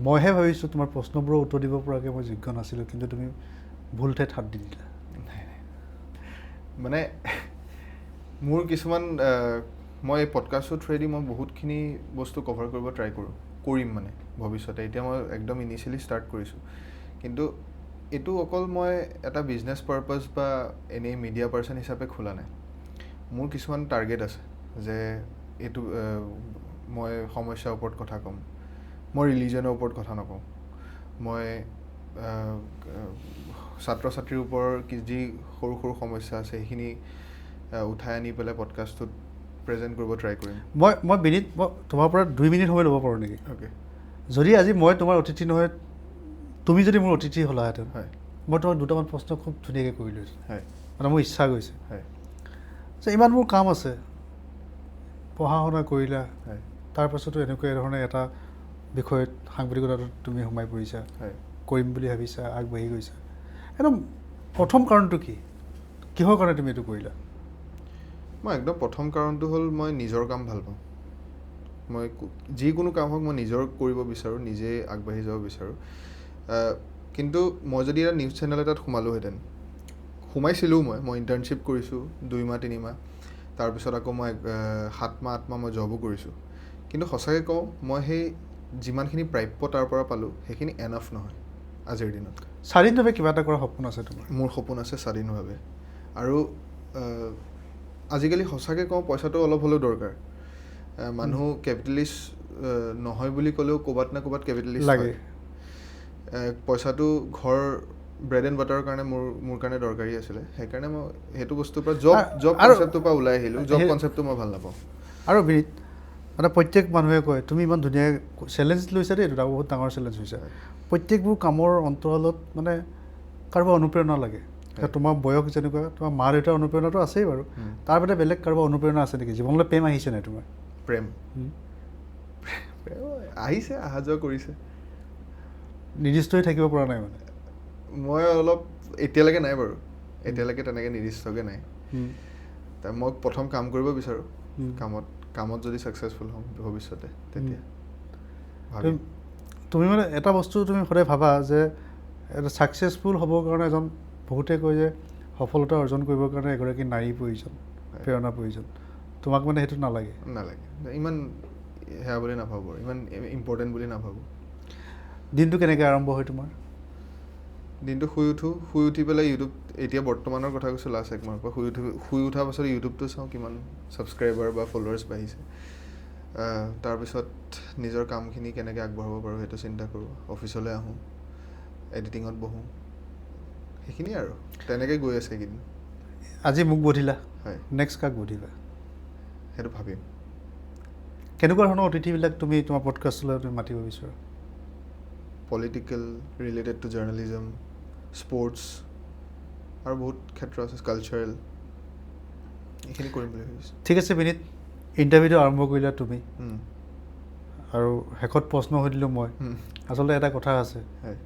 মইহে ভাবিছোঁ তোমাৰ প্ৰশ্নবোৰৰ উত্তৰ দিব পৰাকৈ মই যোগ্য নাছিলোঁ কিন্তু তুমি ভুল ঠাইত হাত দি দিলা মানে মোৰ কিছুমান মই এই পডকাষ্টৰ থ্ৰুৱেদি মই বহুতখিনি বস্তু কভাৰ কৰিব ট্ৰাই কৰিম মানে ভৱিষ্যতে এতিয়া মই একদম ইনিচিয়েলি ষ্টাৰ্ট কৰিছোঁ কিন্তু এইটো অকল মই এটা বিজনেছ পাৰপাছ বা এনেই মিডিয়া পাৰ্চন হিচাপে খোলা নাই মোৰ কিছুমান টাৰ্গেট আছে যে এইটো মই সমস্যাৰ ওপৰত কথা ক'ম মই ৰিলিজনৰ ওপৰত কথা নকওঁ মই ছাত্ৰ ছাত্ৰীৰ ওপৰত যি সৰু সৰু সমস্যা আছে সেইখিনি উঠাই আনি পেলাই পডকাষ্টটোত প্ৰেজেণ্ট কৰিব ট্ৰাই কৰিম মই বিনীত মই তোমাৰ পৰা 2 মিনিট সময় ল'ব পাৰোঁ নেকি অ'কে যদি আজি মই তোমাৰ অতিথি নহয় তুমি যদি মোৰ অতিথি হ'লাহেঁতেন হয় মই তোমাক 2টামান প্ৰশ্ন খুব ধুনীয়াকৈ কৰি লৈছোঁ হয় মানে মোৰ ইচ্ছা গৈছে হয় যে ইমান মোৰ কাম আছে পঢ়া শুনা কৰিলা হয় তাৰপাছতো এনেকুৱা ধৰণে এটা বিষয়ত সাংবাদিকতাত তুমি সোমাই পৰিছা হয় কৰিম বুলি ভাবিছা আগবাঢ়ি গৈছা একদম প্ৰথম কাৰণটো কি কিহৰ কাৰণে তুমি এইটো কৰিলা মই একদম প্ৰথম কাৰণটো হ'ল মই নিজৰ কাম ভাল পাওঁ মই যিকোনো কাম হওক মই নিজৰ কৰিব বিচাৰোঁ নিজে আগবাঢ়ি যাব বিচাৰোঁ কিন্তু মই যদি এটা নিউজ চেনেল এটাত সোমালোহেঁতেন সোমাইছিলোঁ মই ইণ্টাৰ্ণশ্বিপ কৰিছোঁ 2 মাহ 3 মাহ তাৰপিছত আকৌ মই 7 মাহ 8 মাহ মই জবো কৰিছোঁ কিন্তু সঁচাকৈ কওঁ মই সেই যিমানখিনি প্ৰাপ্য তাৰ পৰা পালোঁ সেইখিনি এনাফ নহয় আজিৰ দিনত স্বাধীনভাৱে কিবা এটা কৰাৰ সপোন আছে তোমাৰ মোৰ সপোন আছে স্বাধীনভাৱে আৰু আজিকালি সঁচাকৈ কওঁ পইচাটো অলপ হ'লেও দৰকাৰ মানুহ কেপিটেলিষ্ট নহয় বুলি ক'লেও ক'ৰবাত না ক'ৰবাত কেপিটেলিষ্ট লাগে পইচাটো ঘৰ ব্ৰেড এণ্ড বাটাৰৰ কাৰণে মোৰ কাৰণে দৰকাৰী আছিলে সেইকাৰণে মই সেইটো বস্তুৰ পৰা জব কনচেপ্টটোৰ পৰা ওলাই আহিলোঁ জব কনচেপ্টটো মই ভাল নাপাওঁ আৰু বিনীত মানে প্ৰত্যেক মানুহে কয় তুমি ইমান ধুনীয়া চেলেঞ্জ লৈছা দেই এইটো বহুত ডাঙৰ চেলেঞ্জ হৈছে প্ৰত্যেকবোৰ কামৰ অন্তৰালত মানে কাৰোবাৰ অনুপ্ৰেৰণা লাগে তোমাৰ বয়স যেনেকুৱা তোমাৰ মা দেউতাৰ অনুপ্ৰেৰণাটো আছেই বাৰু তাৰ বাদে বেলেগ কাৰোবাৰ অনুপ্ৰেৰণা আছে নেকি জীৱনলৈ প্ৰেম আহিছে নাই তোমাৰ প্ৰেম আহিছে অহা যোৱা কৰিছে নিৰ্দিষ্ট হৈ থাকিব পৰা নাই মানে মই অলপ এতিয়ালৈকে নাই বাৰু এতিয়ালৈকে তেনেকৈ নিৰ্দিষ্টকৈ নাই মই প্ৰথম কাম কৰিব বিচাৰোঁ কামত যদি ছাকচেছফুল হ'ম ভৱিষ্যতে তেতিয়া তুমি মানে এটা বস্তু তুমি সদায় ভাবা যে এটা ছাকচেছফুল হ'বৰ কাৰণে এজন বহুতে কয় যে সফলতা অৰ্জন কৰিবৰ কাৰণে এগৰাকী নাৰীৰ প্ৰয়োজন প্ৰেৰণাৰ প্ৰয়োজন তোমাক মানে সেইটো নালাগে ইমান সেয়া বুলি নাভাবোঁ ইমান ইম্পৰ্টেণ্ট বুলি নাভাবোঁ দিনটো কেনেকৈ আৰম্ভ হয় তোমাৰ দিনটো শুই উঠি পেলাই ইউটিউব এতিয়া বৰ্তমানৰ কথা কৈছোঁ লাষ্ট 1 মাহৰ পৰা শুই উঠাৰ পাছত ইউটিউবটো চাওঁ কিমান ছাবস্ক্ৰাইবাৰ বা ফলোৱাৰ্ছ বাঢ়িছে তাৰপিছত নিজৰ কামখিনি কেনেকৈ আগবঢ়াব পাৰোঁ সেইটো চিন্তা কৰোঁ অফিচলৈ আহোঁ এডিটিঙত বহোঁ সেইখিনিয়ে আৰু তেনেকৈ গৈ আছে এইকেইদিন আজি মোক বধিলা হয় নেক্সট কাক বধিবা সেইটো ভাবিম কেনেকুৱা ধৰণৰ অতিথিবিলাক তুমি তোমাৰ পডকাষ্টলৈ তুমি মাতিব বিচৰা political related to journalism sports আৰু বহুত ক্ষেত্ৰ আছে কালচাৰেল এইখিনি কৰিম বুলি ভাবিছোঁ ঠিক আছে বিনীত ইণ্টাৰভিউটো আৰম্ভ কৰিলা তুমি আৰু শেষত প্ৰশ্ন সুধিলোঁ মই আচলতে এটা কথা আছে হয়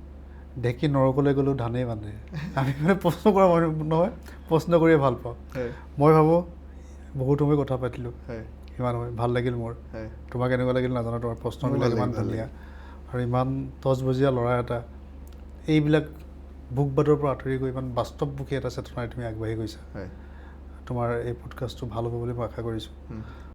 ঢেঁকী নৰকলৈ গ'লেও ধানেই বান্ধে আমি মানে প্ৰশ্ন কৰা মানুহ নহয় প্ৰশ্ন কৰিয়ে ভাল পাওঁ মই ভাবোঁ বহুত সময় কথা পাতিলোঁ ইমান সময় ভাল লাগিল মোৰ তোমাক কেনেকুৱা লাগিল নাজানো তোমাৰ প্ৰশ্নবিলাক ইমান ধুনীয়া আৰু ইমান তজবজীয়া ল'ৰা এটা এইবিলাক বুকবাদৰ পৰা আঁতৰি গৈ ইমান বাস্তৱমুখী এটা চেতনাৰে তুমি আগবাঢ়ি গৈছা তোমাৰ এই পডকাষ্টটো ভাল হ'ব বুলি মই আশা কৰিছোঁ